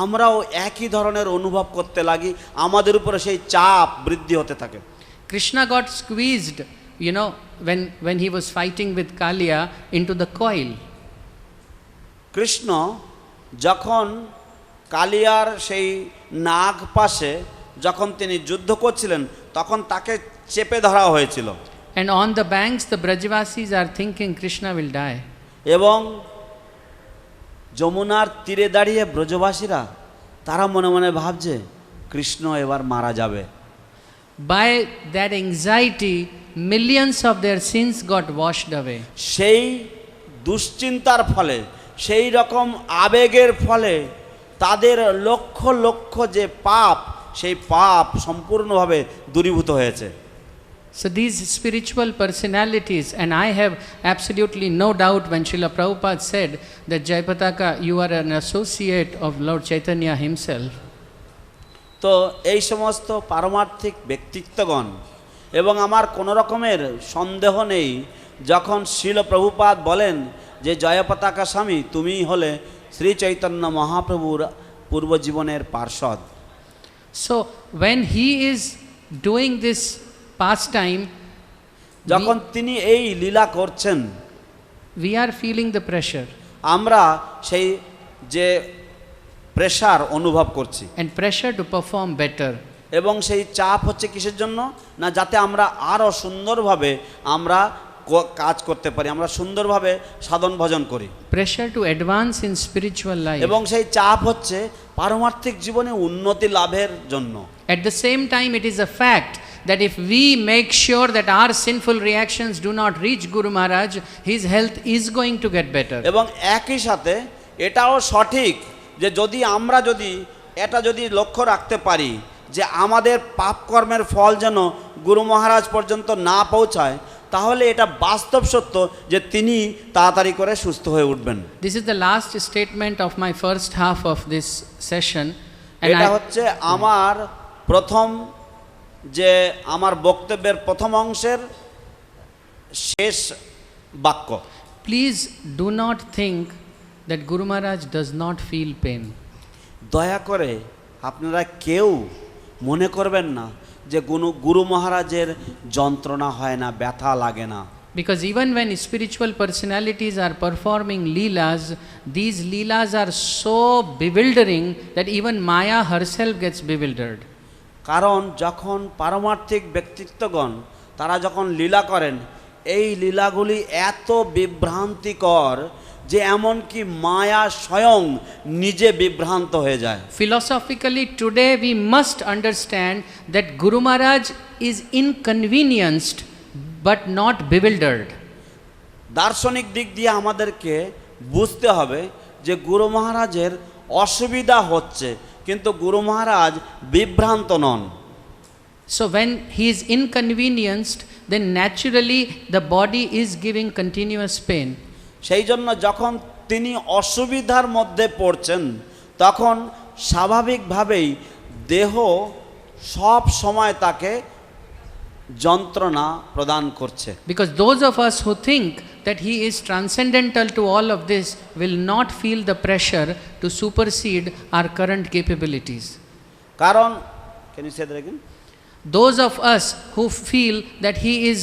আমরাও একই ধরনের অনুভব করতে লাগি, আমাদের উপরে সেই চাপ বৃদ্ধি হতে থাকে। Krishna got squeezed, you know, when he was fighting with Kaliya into the coil. Krishna যখন কালিয়ার সেই নাগ পাশে যখন তিনি যুদ্ধ করছিলেন, তখন তাকে চেপে ধরা হয়েছিল। And on the banks the Brajavasis are thinking Krishna will die. এবং যমুনার তীরে দাঁড়িয়ে ব্রজবাসীরা তারা মনে মনে ভাবছে কৃষ্ণ এবার মারা যাবে। By that anxiety, millions of their sins got washed away. সেই দুশ্চিন্তার ফলে, সেই রকম আবেগের ফলে তাদের লক্ষ লক্ষ যে পাপ, সেই পাপ সম্পূর্ণভাবে দূরীভূত হয়েছে। So these spiritual personalities, and I have absolutely no doubt when Srila Prabhupada said that Jayapataka, you are an associate of Lord Chaitanya himself. তো এই সমস্ত পারমার্থিক ব্যক্তিত্বগণ, এবং আমার কোনো রকমের সন্দেহ নেই যখন শ্রীল প্রভুপাদ বলেন যে জয়পতাকা স্বামী তুমি হলে শ্রী চৈতন্য মহাপ্রভুর পূর্বজীবনের পার্ষদ। So when he is doing this pastime, যখন তিনি এই লীলা করছেন, we are feeling the pressure. আমরা সেই যে প্রেসার অনুভব করছি, And pressure to perform better. এবং সেই চাপ হচ্ছে কিসের জন্য না, যাতে আমরা আরও সুন্দরভাবে আমরা কাজ করতে পারি, আমরা সুন্দরভাবে সাধন ভজন করি। Pressure to advance in spiritual life. এবং সেই চাপ হচ্ছে পারমার্থিক জীবনে উন্নতি লাভের জন্য। At the same time, it is a fact that if we make sure that our sinful reactions do not reach Guru Maharaj, his health is going to get better. এবং একই সাথে এটাও সঠিক যে আমরা এটা লক্ষ্য রাখতে পারি যে আমাদের পাপ কর্মের ফল যেন গুরু মহারাজ পর্যন্ত না পৌঁছায়, তাহলে এটা বাস্তব সত্য যে তিনি তাড়াতাড়ি করে সুস্থ হয়ে উঠবেন। This is the last statement of my first half of this session. এটা হচ্ছে আমার আমার বক্তব্যের প্রথম অংশের শেষ বাক্য। Please do not think that Guru Maharaj does not feel pain. দয়া করে আপনারা কেউ মনে করবেন না যে গুরু মহারাজের যন্ত্রণা হয় না, ব্যথা লাগে না। Because even when spiritual personalities are performing leelas, these leelas are so bewildering that even Maya herself gets bewildered. কারণ যখন পারমার্থিক ব্যক্তিত্বগণ তারা যখন লীলা করেন, এই লীলাগুলি এত বিভ্রান্তিকর যে এমনকি মায়া স্বয়ং নিজে বিভ্রান্ত হয়ে যায়। Philosophically, today we must understand that Guru Maharaj is inconvenienced but not bewildered. দার্শনিক দিক দিয়ে আমাদেরকে বুঝতে হবে যে গুরু মহারাজের অসুবিধা হচ্ছে, কিন্তু গুরু মহারাজ বিভ্রান্ত নন। So when he is inconvenienced, then naturally the body is giving continuous pain. সেই জন্য যখন তিনি অসুবিধার মধ্যে পড়ছেন, তখন স্বাভাবিকভাবেই দেহ সব সময় তাকে যন্ত্রণা প্রদান করছে। Because those of us who think that he is transcendental to all of this will not feel the pressure to supersede our current capabilities. কারণ Can you say that again? Those of us who feel that he is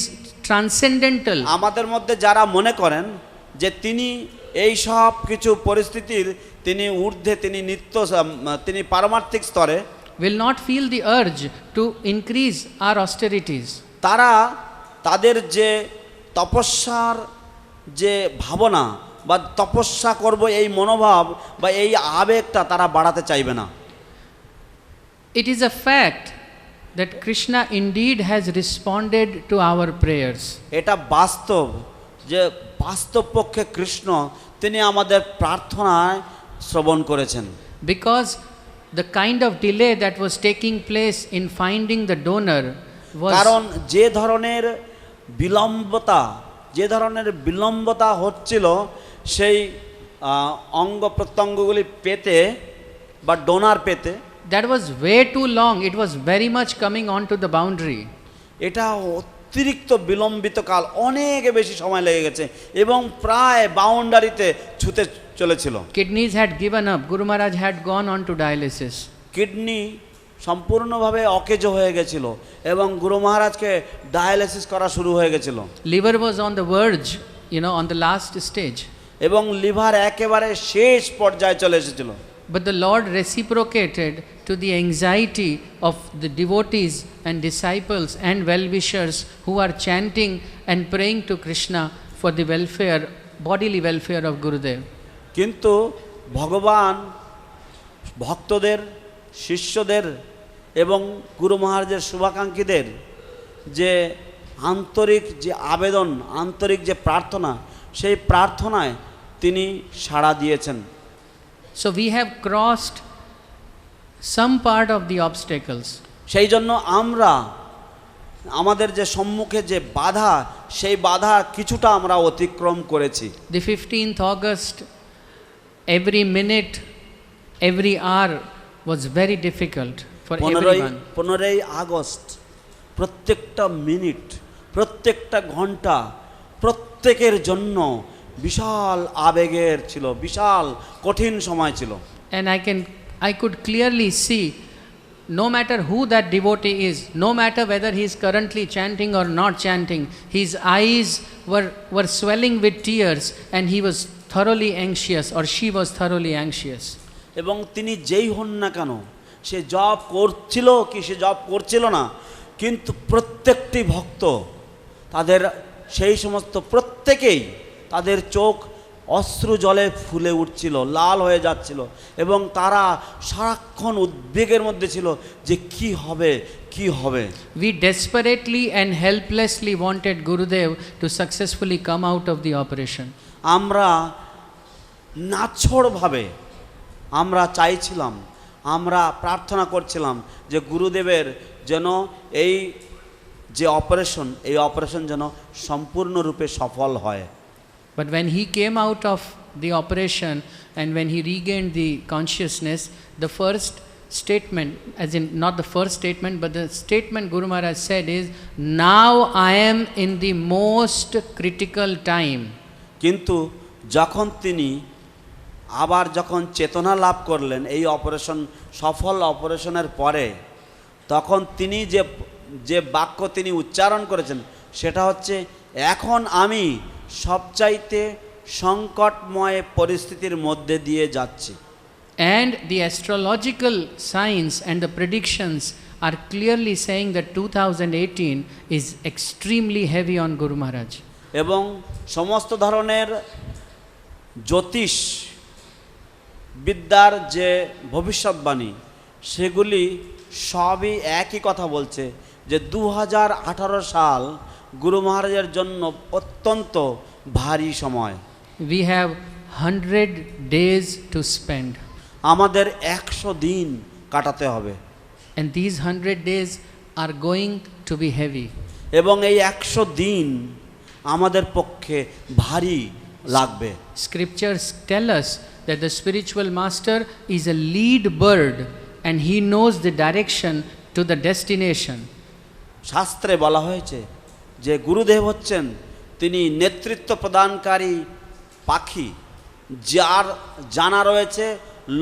transcendental, আমাদের মধ্যে যারা মনে করেন যে তিনি এই সব কিছু পরিস্থিতির তিনি ঊর্ধ্বে, তিনি নিত্য, তিনি পারমার্থিক স্তরে, will not feel the urge to increase our austerities. তারা তাদের যে তপস্যার যে ভাবনা বা তপস্যা করব এই মনোভাব বা এই আবেগটা তারা বাড়াতে চাইবে না। It is a fact that Krishna indeed has responded to our prayers. এটা বাস্তব যে বাস্তব পক্ষে কৃষ্ণ তিনি আমাদের প্রার্থনায় শ্রবণ করেছেন। Because the kind of delay that was taking place in finding the donor was, কারণ যে ধরনের বিলম্বতা হচ্ছিল সেই অঙ্গ প্রত্যঙ্গগুলি পেতে বা ডোনার পেতে, that was way too long. It was very much coming on to the boundary. এটা অতিরিক্ত বিলম্বিত কাল, অনেক বেশি সময় লেগে গেছে এবং প্রায় বাউন্ডারিতে ছুতে চলেছিল। Kidneys had given up. Guru Maharaj had gone on to dialysis. Kidney সম্পূর্ণভাবে অকেজো হয়ে গেছিল এবং গুরু মহারাজকে ডায়ালিসিস করা শুরু হয়ে গেছিল। Liver was on the verge, on the last stage. এবং লিভার একেবারে শেষ পর্যায়ে চলে এসেছিল। But the Lord reciprocated to the anxiety of the devotees and disciples and well-wishers who are chanting and praying to Krishna for the welfare, bodily welfare of Gurudev. কিন্তু ভগবান ভক্তদের, শিষ্যদের এবং গুরু মহারাজের শুভাকাঙ্ক্ষীদের যে আন্তরিক যে আবেদন, আন্তরিক যে প্রার্থনা, সেই প্রার্থনায় তিনি সাড়া দিয়েছেন। So we have crossed some part of the obstacles. সেই জন্য আমরা আমাদের যে সম্মুখে যে বাধা, সেই বাধা কিছুটা আমরা অতিক্রম করেছি। The 15th August, every minute, every hour was very difficult for everyone. 15ই আগস্ট প্রত্যেকটা মিনিট, প্রত্যেকটা ঘন্টা প্রত্যেকের জন্য বিশাল আবেগের ছিল, বিশাল কঠিন সময় ছিল। And I could clearly see, no matter who that devotee is, no matter whether he is currently chanting or not chanting, his eyes were swelling with tears and he was thoroughly anxious, or she was thoroughly anxious. এবং তিনি যেই হন না কেন, সে জপ করছিল কি সে জপ করছিল না, কিন্তু প্রত্যেকটি ভক্ত তাদের সেই সমস্ত প্রত্যেকেই তাদের চোখ অশ্রু জলে ফুলে উঠছিল, লাল হয়ে যাচ্ছিল এবং তারা সারাক্ষণ উদ্বেগের মধ্যে ছিল যে কি হবে, কি হবে। We desperately and helplessly wanted Gurudev to successfully come out of the operation. আমরা নাছোড়ভাবে আমরা চাইছিলাম, আমরা প্রার্থনা করছিলাম যে গুরুদেবের যেন এই যে অপারেশন, এই অপারেশন যেন সম্পূর্ণরূপে সফল হয়। But when he came out of the operation and when he regained the consciousness, the first statement, as in not the first statement, but the statement Guru Maharaj said is, "Now I am in the most critical time." কিন্তু যখন তিনি আবার যখন চেতনা লাভ করলেন এই অপারেশন, সফল অপারেশনের পরে, তখন তিনি যে বাক্য তিনি উচ্চারণ করেছেন সেটা হচ্ছে, এখন আমি সবচাইতে সংকটময় পরিস্থিতির মধ্যে দিয়ে যাচ্ছি। And the astrological signs and the predictions are clearly saying that 2018 is extremely heavy on Guru Maharaj. এবং সমস্ত ধরনের জ্যোতিষ বিদ্যার যে ভবিষ্যৎবাণী, সেগুলি সবই একই কথা বলছে যে 2018 সাল গুরু মহারাজের জন্য অত্যন্ত ভারী সময়। We have 100 days to spend. আমাদের 100 দিন কাটাতে হবে। And these 100 days are going to be heavy. এবং এই 100 দিন আমাদের পক্ষে ভারী লাগবে। Scriptures tell us that the spiritual master is a lead bird and he knows the direction to the destination. শাস্ত্রে বলা হয়েছে যে গুরুদেব হচ্ছেন তিনি নেতৃত্ব প্রদানকারী পাখি, যার জানা রয়েছে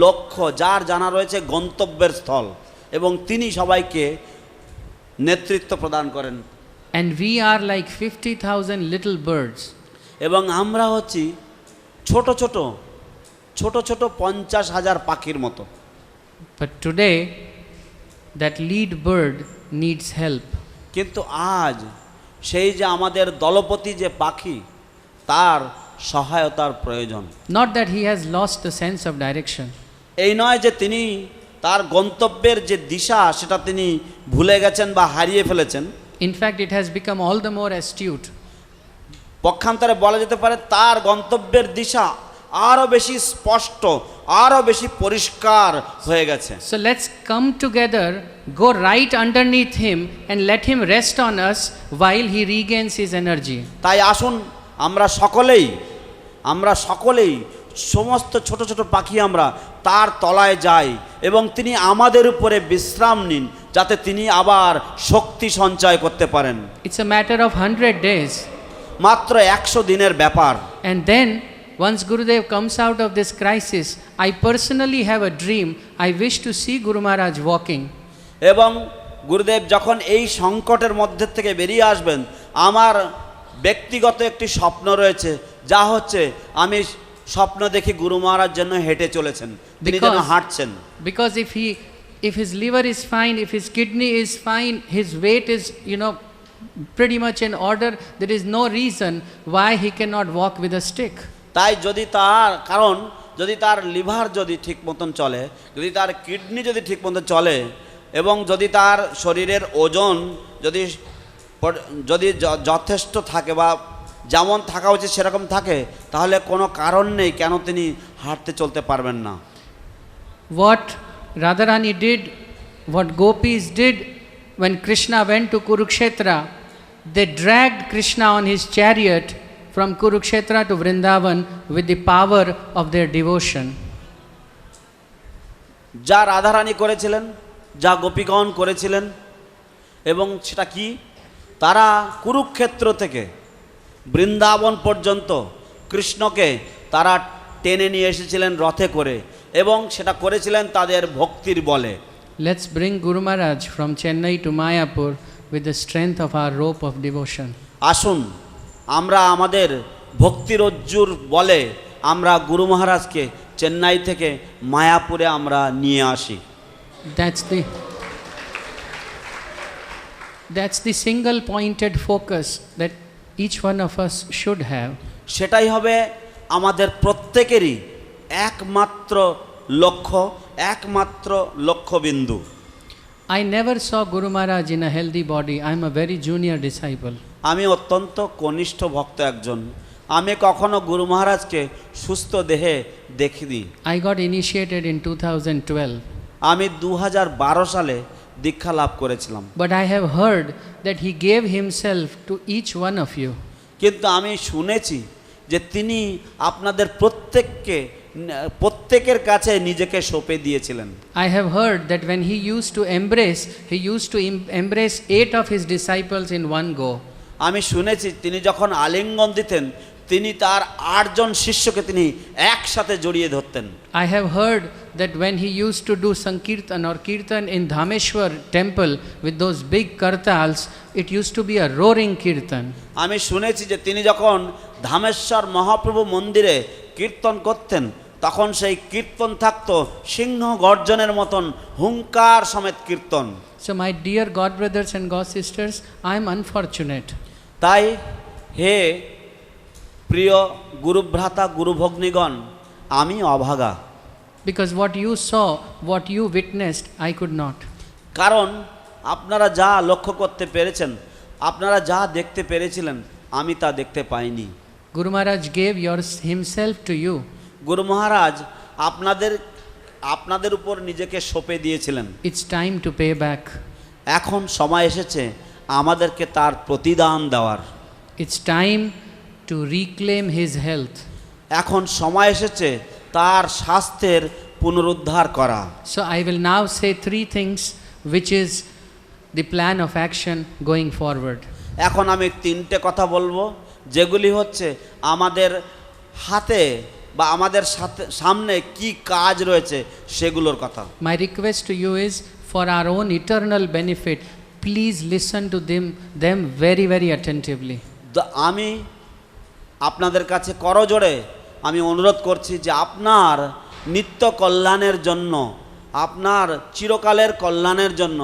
লক্ষ্য, যার জানা রয়েছে গন্তব্যের স্থল। এবং তিনি সবাইকে নেতৃত্ব প্রদান করেন। And we are like 50,000 little birds. এবং আমরা হচ্ছি ছোট ছোট 50,000 পাখির মতো। But today, that lead bird needs help. কিন্তু আজ সেই যে আমাদের দলপতি যে পাখি, তার সহায়তার প্রয়োজন। Not that he has lost the sense of direction. এই নয় যে তিনি তার গন্তব্যের যে দিশা সেটা তিনি ভুলে গেছেন বা হারিয়ে ফেলেছেন। In fact, it has become all the more astute. পক্ষান্তরে বলা যেতে পারে তার গন্তব্যের দিশা আরও বেশি স্পষ্ট, আরও বেশি পরিষ্কার হয়ে গেছে। So let's come together, go right underneath him, and let him rest on us while he regains his energy. তাই আসুন আমরা সকলেই সমস্ত ছোট ছোট পাখি আমরা তার তলায় যাই এবং তিনি আমাদের উপরে বিশ্রাম নিন, যাতে তিনি আবার শক্তি সঞ্চয় করতে পারেন। It's a matter of 100 days. মাত্র 100 দিনের ব্যাপার। And then, once Gurudev comes out of this crisis, I personally have a dream. I wish to see Guru Maharaj walking. এবং গুরুদেব যখন এই সংকটের মধ্যে থেকে বেরিয়ে আসবেন, আমার ব্যক্তিগত একটি স্বপ্ন রয়েছে, যা হচ্ছে আমি স্বপ্ন দেখি গুরু মহারাজ যেন হেঁটে চলেছেন, তিনি যেন হাঁটছেন। Because if his liver is fine, if his kidney is fine, his weight is, pretty much in order, there is no reason why he cannot walk with a stick. তাই যদি তার লিভার যদি ঠিক মতন চলে, যদি তার কিডনি যদি ঠিক মতন চলে, এবং যদি তার শরীরের ওজন যদি যথেষ্ট থাকে বা যেমন থাকা উচিত সেরকম থাকে, তাহলে কোনো কারণ নেই কেন তিনি হাঁটতে চলতে পারবেন না। What Radharani did, what gopis did when Krishna went to Kurukshetra, they dragged Krishna on his chariot from Kurukshetra to Vrindavan with the power of their devotion. যা রাধারানী করেছিলেন, যা গোপীগণ করেছিলেন, এবং সেটা কি, তারা কুরুক্ষেত্র থেকে বৃন্দাবন পর্যন্ত কৃষ্ণকে তারা টেনে নিয়ে এসেছিলেন রথে করে, এবং সেটা করেছিলেন তাদের ভক্তির বলে। Let's bring Guru Maharaj from Chennai to Mayapur with the strength of our rope of devotion. আসুন আমরা আমাদের ভক্তিরজ্জুর বলে আমরা গুরু মহারাজকে চেন্নাই থেকে মায়াপুরে আমরা নিয়ে আসি। That's the single pointed focus that each one of us should have. সেটাই হবে আমাদের প্রত্যেকেরই একমাত্র লক্ষ্যবিন্দু। I never saw Guru Maharaj in a healthy body. I am a very junior disciple. আমি অত্যন্ত কনিষ্ঠ ভক্ত একজন, আমি কখনো গুরু মহারাজকে সুস্থ দেহে দেখিনি। I got initiated in 2012. আমি 2012 সালে দীক্ষা লাভ করেছিলাম। But I have heard that he gave himself to each one of you. কিন্তু আমি শুনেছি যে তিনি আপনাদের প্রত্যেকের কাছে নিজেকে সঁপে দিয়েছিলেন। I have heard that when he used to embrace 8 of his disciples in one go. আমি শুনেছি তিনি যখন আলিঙ্গন দিতেন, তিনি তার 8 জন শিষ্যকে তিনি একসাথে জড়িয়ে ধরতেন। I have heard that when he used to do Sankirtan or Kirtan in Dhameshwar temple with those big kartals, it used to be a roaring kirtan. আমি শুনেছি যে তিনি যখন ধামেশ্বর মহাপ্রভু মন্দিরে কীর্তন করতেন, তখন সেই কীর্তন থাকতো সিংহ গর্জনের মতন হুঙ্কার সমেত কীর্তন। So my dear God brothers and God sisters, I am unfortunate. তাই হে প্রিয় গুরুভ্রাতা গুরুভগ্নীগণ, আমি অভাগা। Because what you saw, what you witnessed, I could not. কারণ আপনারা যা লক্ষ্য করতে পেরেছেন, আপনারা যা দেখতে পেরেছিলেন, আমি তা দেখতে পাইনি। Guru Maharaj gave himself to you. গুরু মহারাজ আপনাদের উপর নিজেকে সঁপে দিয়েছিলেন। It's time to pay back. এখন সময় এসেছে আমাদেরকে তার প্রতিদান দেওয়ার। It's time to reclaim his health. এখন সময় এসেছে তার স্বাস্থ্যের পুনরুদ্ধার করা। So I will now say 3 things which is the plan of action going forward. এখন আমি 3টে কথা বলবো, যেগুলি হচ্ছে আমাদের হাতে বা আমাদের সামনে কি কাজ রয়েছে সেগুলোর কথা। My request to you is for our own eternal benefit, please listen to them very, very attentively. আমি আপনাদের কাছে করজোড়ে আমি অনুরোধ করছি যে আপনার নিত্য কল্যাণের জন্য, আপনার চিরকালের কল্যাণের জন্য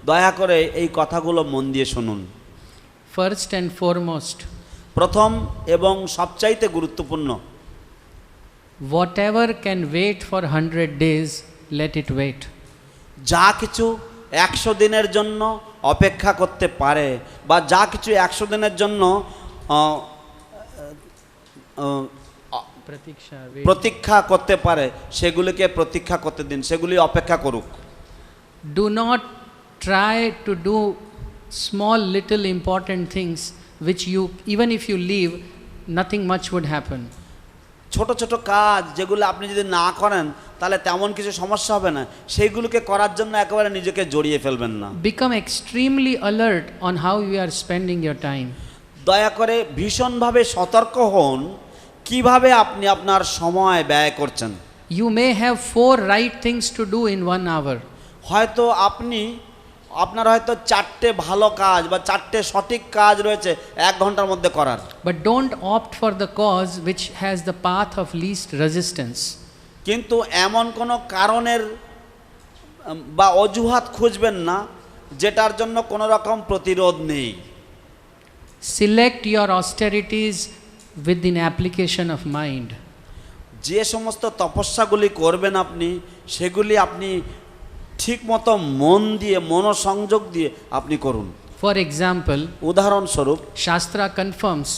দয়া করে এই কথাগুলো মন দিয়ে শুনুন। First and foremost, প্রথম এবং সবচাইতে গুরুত্বপূর্ণ, whatever can wait for 100 days, let it wait. যা কিছু 100 দিনের জন্য অপেক্ষা করতে পারে বা যা কিছু 100 দিনের জন্য Pratiksha, wait. প্রতীক্ষা করতে পারে সেগুলিকে প্রতীক্ষা করতে দিন, সেগুলি অপেক্ষা করুক। Do not try to do small little important things which you, even if you leave, nothing much would happen. ছোট ছোট কাজ যেগুলো আপনি যদি না করেন তাহলে তেমন কিছু সমস্যা হবে না, সেইগুলোকে করার জন্য একেবারে নিজেকে জড়িয়ে ফেলবেন না। Become extremely alert on how you are spending your time. দয়া করে ভীষণভাবে সতর্ক হন কিভাবে আপনি আপনার সময় ব্যয় করছেন। You may have 4 right things to do in 1 hour. হয়তো আপনার হয়তো 4টে ভালো কাজ বা 4টে সঠিক কাজ রয়েছে 1 ঘন্টার মধ্যে করার। But don't opt for the cause which has the path of least resistance. কিন্তু এমন কোনো কারণের বা অজুহাত খুঁজবেন না যেটার জন্য কোনো রকম প্রতিরোধ নেই। Select your austerities within application of mind. যে সমস্ত তপস্যাগুলি করবেন আপনি সেগুলি আপনি ঠিকমতো মন দিয়ে মনোসংযোগ দিয়ে আপনি করুন। For example, উদাহরণস্বরূপ Shastra confirms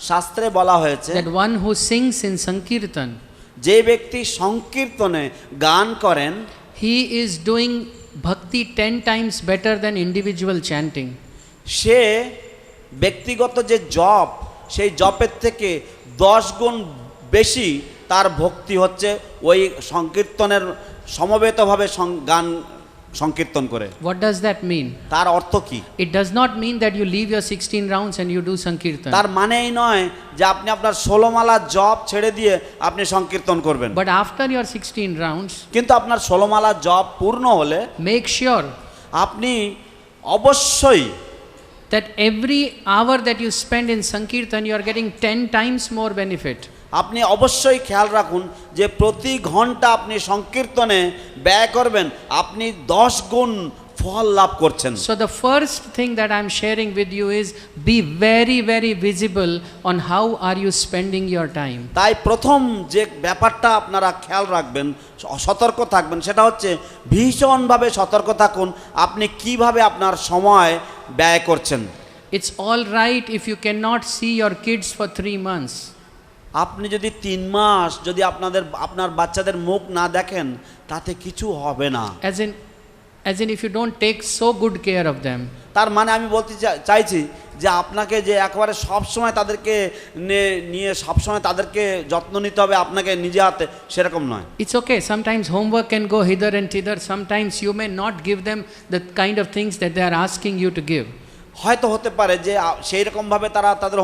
শাস্ত্রে বলা হয়েছে that one who sings in Sankirtan, যে ব্যক্তি সংকীর্তনে গান করেন he is doing bhakti 10 times better than individual chanting. সে ব্যক্তিগত যে জপ সেই জপের থেকে 10 গুণ বেশি তার ভক্তি হচ্ছে ওই সংকীর্তনের সমবেতভাবে গান সংকীর্তন করে। What does that mean? তার অর্থ কি? It does not mean that you leave your 16 rounds and you do Sankirtan. তার মানে এই নয় যে আপনি আপনার 16 মালা জপ ছেড়ে দিয়ে আপনি সংকীর্তন করবেন। But after your 16 rounds, কিন্তু আপনার 16 মালা জপ পূর্ণ হলে make sure আপনি অবশ্যই that every hour that you spend in Sankirtan, you are getting 10 times more benefit. আপনি অবশ্যই খেয়াল রাখুন যে প্রতি ঘন্টা আপনি সংকীর্তনে ব্যয় করবেন, আপনি 10 গুণ ফল লাভ করছেন। So the first thing that I'm sharing with you is be very, very visible on how are you spending your time. তাই প্রথম যে ব্যাপারটা আপনারা খেয়াল রাখবেন, সতর্ক থাকবেন, সেটা হচ্ছে ভীষণভাবে সতর্ক থাকুন আপনি কিভাবে আপনার সময় ব্যয় করছেন। It's all right if you cannot see your kids for 3 months. আপনি যদি 3 মাস যদি আপনার বাচ্চাদের মুখ না দেখেন তাতে কিছু হবে না। As in if you don't take so good care of them. তার মানে আমি বলতে চাইছি যে আপনাকে যে একেবারে সব সময় তাদেরকে নিয়ে সব সময় তাদেরকে যত্ন নিতে হবে আপনাকে নিজে হাতে, সেরকম নয়। It's okay, sometimes homework can go hither and thither, sometimes you may not give them the kind of things that they are asking you to give. হয়তো হতে পারে যে সেই রকমভাবে তারা তাদের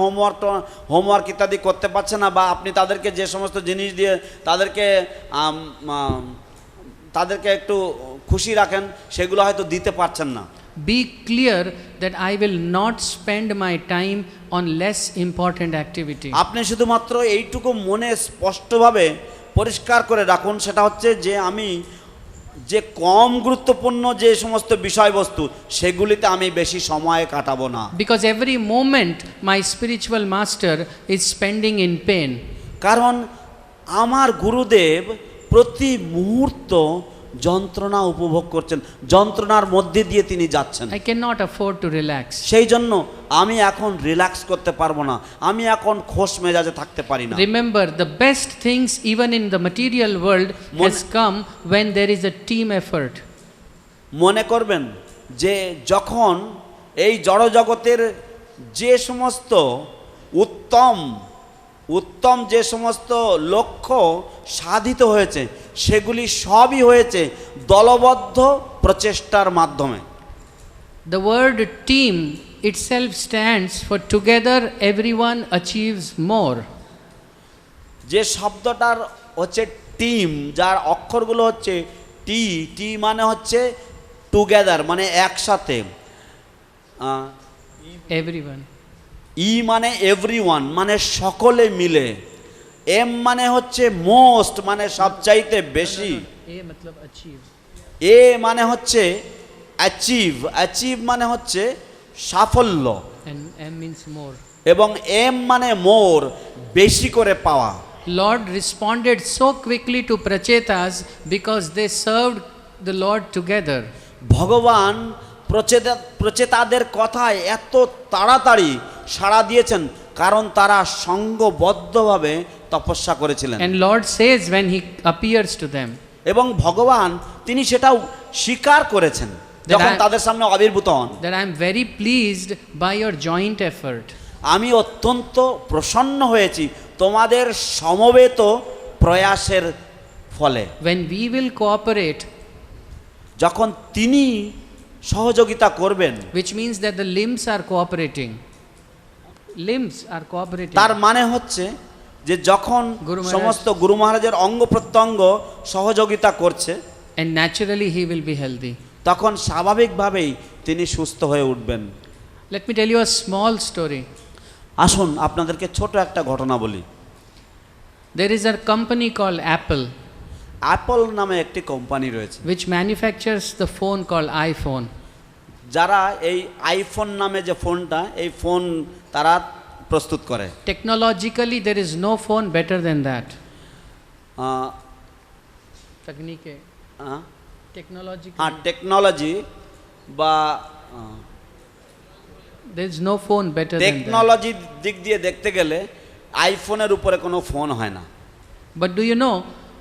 হোমওয়ার্ক ইত্যাদি করতে পারছে না, বা আপনি তাদেরকে যে সমস্ত জিনিস দিয়ে তাদেরকে একটু খুশি রাখেন সেগুলো হয়তো দিতে পারছেন না। Be clear that I will not spend my time on less important activity. আপনি শুধুমাত্র এইটুকু মনে স্পষ্টভাবে পরিষ্কার করে রাখুন, সেটা হচ্ছে যে আমি যে কম গুরুত্বপূর্ণ যে সমস্ত বিষয়বস্তু সেগুলিতে আমি বেশি সময় কাটাবো না। Because every moment my spiritual master is spending in pain. কারণ আমার গুরুদেব প্রতি মুহূর্ত যন্ত্রণা উপভোগ করছেন, যন্ত্রণার মধ্যে দিয়ে তিনি যাচ্ছেন। I cannot afford to relax. সেই জন্য আমি এখন রিল্যাক্স করতে পারবো না, আমি এখন খোশ মেজাজে থাকতে পারি না। Remember, the best things even in the material world has come when there is a team effort. মনে করবেন যে যখন এই জড়জগতের যে সমস্ত উত্তম যে সমস্ত লক্ষ্য সাধিত হয়েছে সেগুলি সবই হয়েছে দলবদ্ধ প্রচেষ্টার মাধ্যমে। The word team itself stands for together everyone achieves more. যে শব্দটার হচ্ছে টিম, যার অক্ষরগুলো হচ্ছে টি মানে হচ্ছে টুগেদার মানে একসাথে, everyone. ই মানে এভরিওয়ান মানে সকলে মিলে, এম মানে হচ্ছে মোস্ট মানে সবচাইতে বেশি, A matlab achieve. এ মানে হচ্ছে অ্যাচিভ, অ্যাচিভ মানে হচ্ছে সাফল্য, And M means more. এবং এম মানে মোর বেশি করে পাওয়া। Lord responded so quickly to Prachetas because they served the Lord together. ভগবান প্রচেতাদের কথায় এত তাড়াতাড়ি সাড়া দিয়েছেন কারণ তারা সঙ্গবদ্ধভাবে তপস্যা করেছিলেন। And Lord says when he appears to them, এবং ভগবান তিনি সেটাও স্বীকার করেছেন যখন তাদের সামনে আবির্ভূত হন, that I am very pleased by your joint effort. আমি অত্যন্ত প্রসন্ন হয়েছি তোমাদের সমবেত প্রয়াসের ফলে। When we will cooperate, যখন তিনি সহযোগিতা করবেন, which means that the limbs are cooperating. Limbs are cooperating. তার মানে হচ্ছে যে যখন গুরু মহারাজ- সমস্ত গুরু মহারাজের অঙ্গ প্রত্যঙ্গ সহযোগিতা করছে, And naturally he will be healthy. তখন স্বাভাবিকভাবেই তিনি সুস্থ হয়ে উঠবেন। Let me tell you a small story. আসুন আপনাদেরকে ছোট একটা ঘটনা বলি। There is a company called Apple Apple নামে একটি কোম্পানি রয়েছে which manufactures the phone called iPhone. যারা এই আইফোন নামে যে ফোনটা, এই ফোন তারা প্রস্তুত করে। Technologically there is no phone better than that. Ah, Technique. Ah, Technologically. হ্যাঁ, টেকনোলজি বা There is no phone better than that. Technology দিক দিয়ে দেখতে গেলে আইফোনের উপরে কোনো ফোন হয় না। But do you know,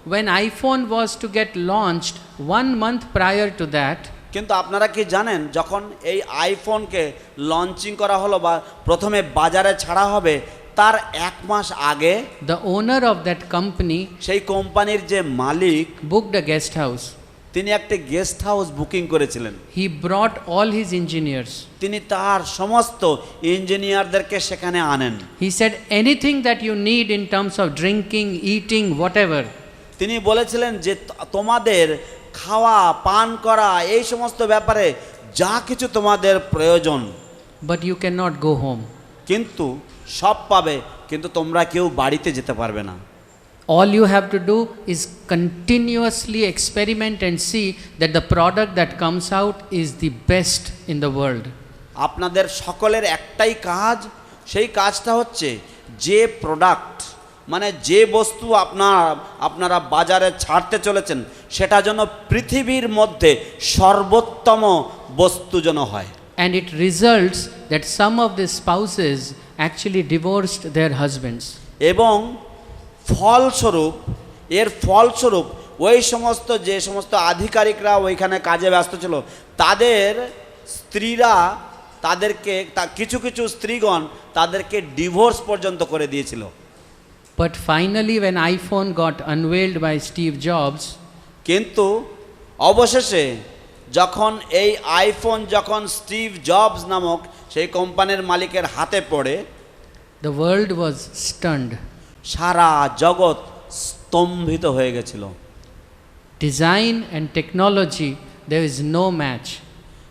when iPhone was to get launched 1 month prior to that, কিন্তু আপনারা কি জানেন যখন এই আইফোনকে লঞ্চিং করা হলো বা প্রথমে বাজারে ছাড়া হবে তার 1 মাস আগে the owner of that company সেই কোম্পানির যে মালিক booked a guest house. তিনি একটা গেস্ট হাউস বুকিং করেছিলেন। He brought all his engineers. তিনি তার সমস্ত ইঞ্জিনিয়ারদেরকে সেখানে আনেন। He said, anything that you need in terms of drinking, eating, whatever, তিনি বলেছিলেন যে তোমাদের খাওয়া পান করা এই সমস্ত ব্যাপারে যা কিছু তোমাদের প্রয়োজন, but you cannot go home. কিন্তু সব পাবে, কিন্তু তোমরা কেউ বাড়িতে যেতে পারবে না। All you have to do is continuously experiment and see that the product that comes out is the best in the world. আপনাদের সকলের একটাই কাজ, সেই কাজটা হচ্ছে যে প্রোডাক্ট মানে যে বস্তু আপনারা বাজারে ছাড়তে চলেছেন সেটা যেন পৃথিবীর মধ্যে সর্বোত্তম বস্তু যেন হয়। And it results that some of the spouses actually divorced their husbands. এবং ফলস্বরূপ ওই সমস্ত যে সমস্ত আধিকারিকরা ওইখানে কাজে ব্যস্ত ছিল তাদের স্ত্রীরা তাদেরকে কিছু কিছু স্ত্রীগণ তাদেরকে ডিভোর্স পর্যন্ত করে দিয়েছিল। But finally, when iPhone got unveiled by Steve Jobs, কিন্তু অবশেষে যখন এই আইফোন যখন স্টিভ জবস নামক সেই কোম্পানির মালিকের হাতে পড়ে, the world was stunned. সারা জগৎ স্তম্ভিত হয়ে গেছিল। Design and technology, there is no match.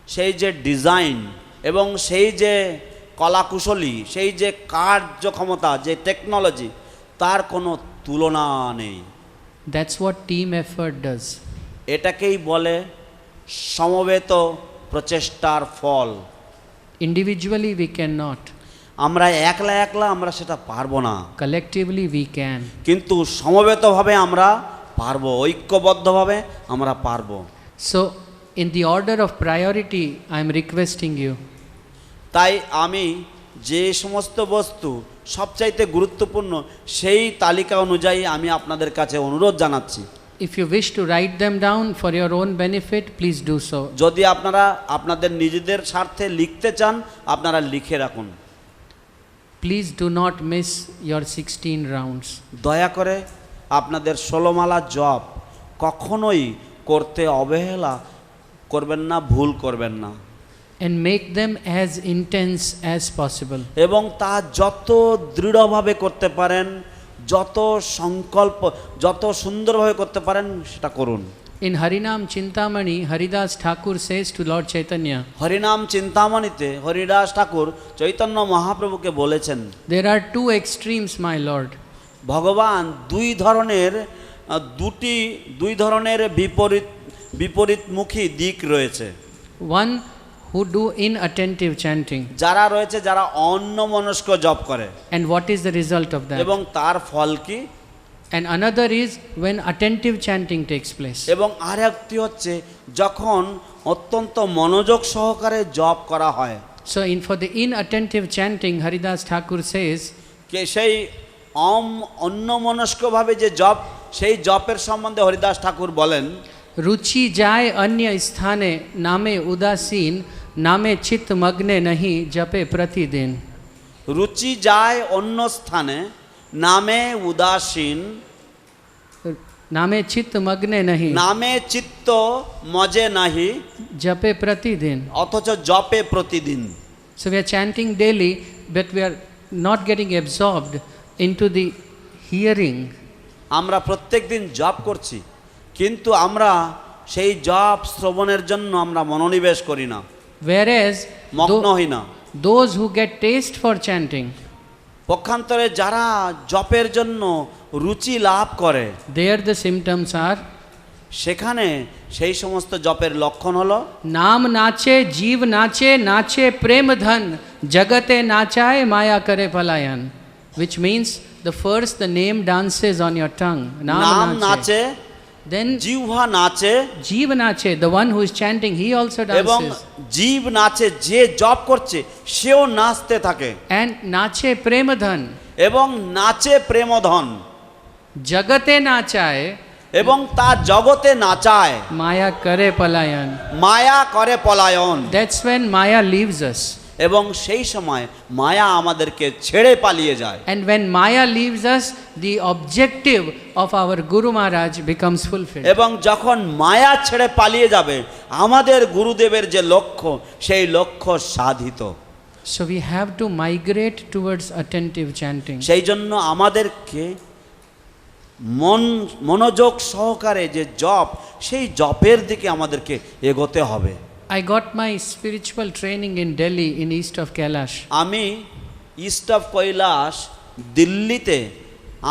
সেই যে ডিজাইন এবং সেই যে কলাকুশলী, সেই যে কার্যক্ষমতা, যে টেকনোলজি, তার কোনো তুলনা নেই। That's what team effort does. এটাকেই বলে সমবেত প্রচেষ্টার ফল। Individually we cannot. আমরা একলা আমরা সেটা পারবো না, Collectively we can. কিন্তু সমবেতভাবে আমরা পারবো, ঐক্যবদ্ধভাবে আমরা পারবো। So, in the order of priority, I am requesting you, তাই আমি যে সমস্ত বস্তু সবচাইতে গুরুত্বপূর্ণ সেই তালিকা অনুযায়ী আমি আপনাদের কাছে অনুরোধ জানাচ্ছি। if you wish to write them down for your own benefit, please do so. যদি আপনারা আপনাদের নিজেদের স্বার্থে লিখতে চান আপনারা লিখে রাখুন। Please do not miss your 16 rounds. দয়া করে আপনাদের 16 মালা জপ কখনোই করতে অবহেলা করবেন না, ভুল করবেন না, And make them as intense as possible. এবং তা যত দৃঢ়ভাবে করতে পারেন, যত সংকল্প, যত সুন্দরভাবে করতে পারেন সেটা করুন। In Harinam Chintamani, Haridas Thakur says to Lord Chaitanya, হরিনাম চিন্তামণিতে হরিদাস ঠাকুর চৈতন্য মহাপ্রভুকে বলেছেন, there are two extremes, my Lord. ভগবান দুই ধরনের বিপরীতমুখী দিক রয়েছে। One who do inattentive chanting. যারা রয়েছে যারা অন্যমনস্ক জপ করে, And what is the result of that? এবং তার ফল কি? And another is when attentive chanting takes place. এবং আর একটি হচ্ছে যখন অত্যন্ত মনোযোগ সহকারে জপ করা হয়। So for the inattentive chanting, Haridas Thakur says, কে সেই অন্যমনস্কভাবে যে জপ, সেই জপের সম্বন্ধে হরিদাস ঠাকুর বলেন, रुचि जाय अन्य स्थाने नामे उदासीन नामे चित्त मग्ने नहीं जपे प्रतिदिन। রুচি যায় অন্য স্থানে, নামে উদাসীন, नामे चित्त मग्ने नहीं নামে চিত্ত মজে নাহি, जपे प्रतिदिन। অথচ জপে প্রতিদিন। So we are chanting daily, but we are not getting absorbed into the hearing. আমরা প্রত্যেক দিন জপ করছি, কিন্তু আমরা সেই জপ শ্রবণের জন্য আমরা মনোনিবেশ করি না, Whereas মগ্ন হই না। those who get taste for chanting, পক্ষান্তরে যারা জপের জন্য রুচি লাভ করে, there the symptoms are সেখানে সেই সমস্ত জপের লক্ষণ হলো नाम नाचे जीव नाचे नाचे प्रेम धन जगते नाचाए माया करे पलायन, which means the first the name dances on your tongue, নাম naam nache. নাচে, Then জিহ্বা নাচে, jeev nache, the one who is chanting, he also এবং dances. জীব নাচে, যে জপ করছে সেও নাচতে থাকে, And nache prem dhan এবং নাচে প্রেমধন, jagate nachaye এবং তা জগতে নাচায়, maya kare palayan. মায়া করে পলায়ন। That's when maya leaves us. এবং সেই সময় মায়া আমাদেরকে ছেড়ে পালিয়ে যায়। And when maya leaves us, the objective of our Guru Maharaj becomes fulfilled. এবং যখন মায়া ছেড়ে পালিয়ে যাবে, আমাদের গুরুদেবের যে লক্ষ্য, সেই লক্ষ্য সাধিত। So we have to migrate towards attentive chanting. সেই জন্য আমাদেরকে মনোযোগ সহকারে যে জপ, সেই জপের দিকে আমাদেরকে এগোতে হবে। I got my spiritual training in Delhi in east of Kailash. আমি ইস্ট অফ কৈলাস, দিল্লিতে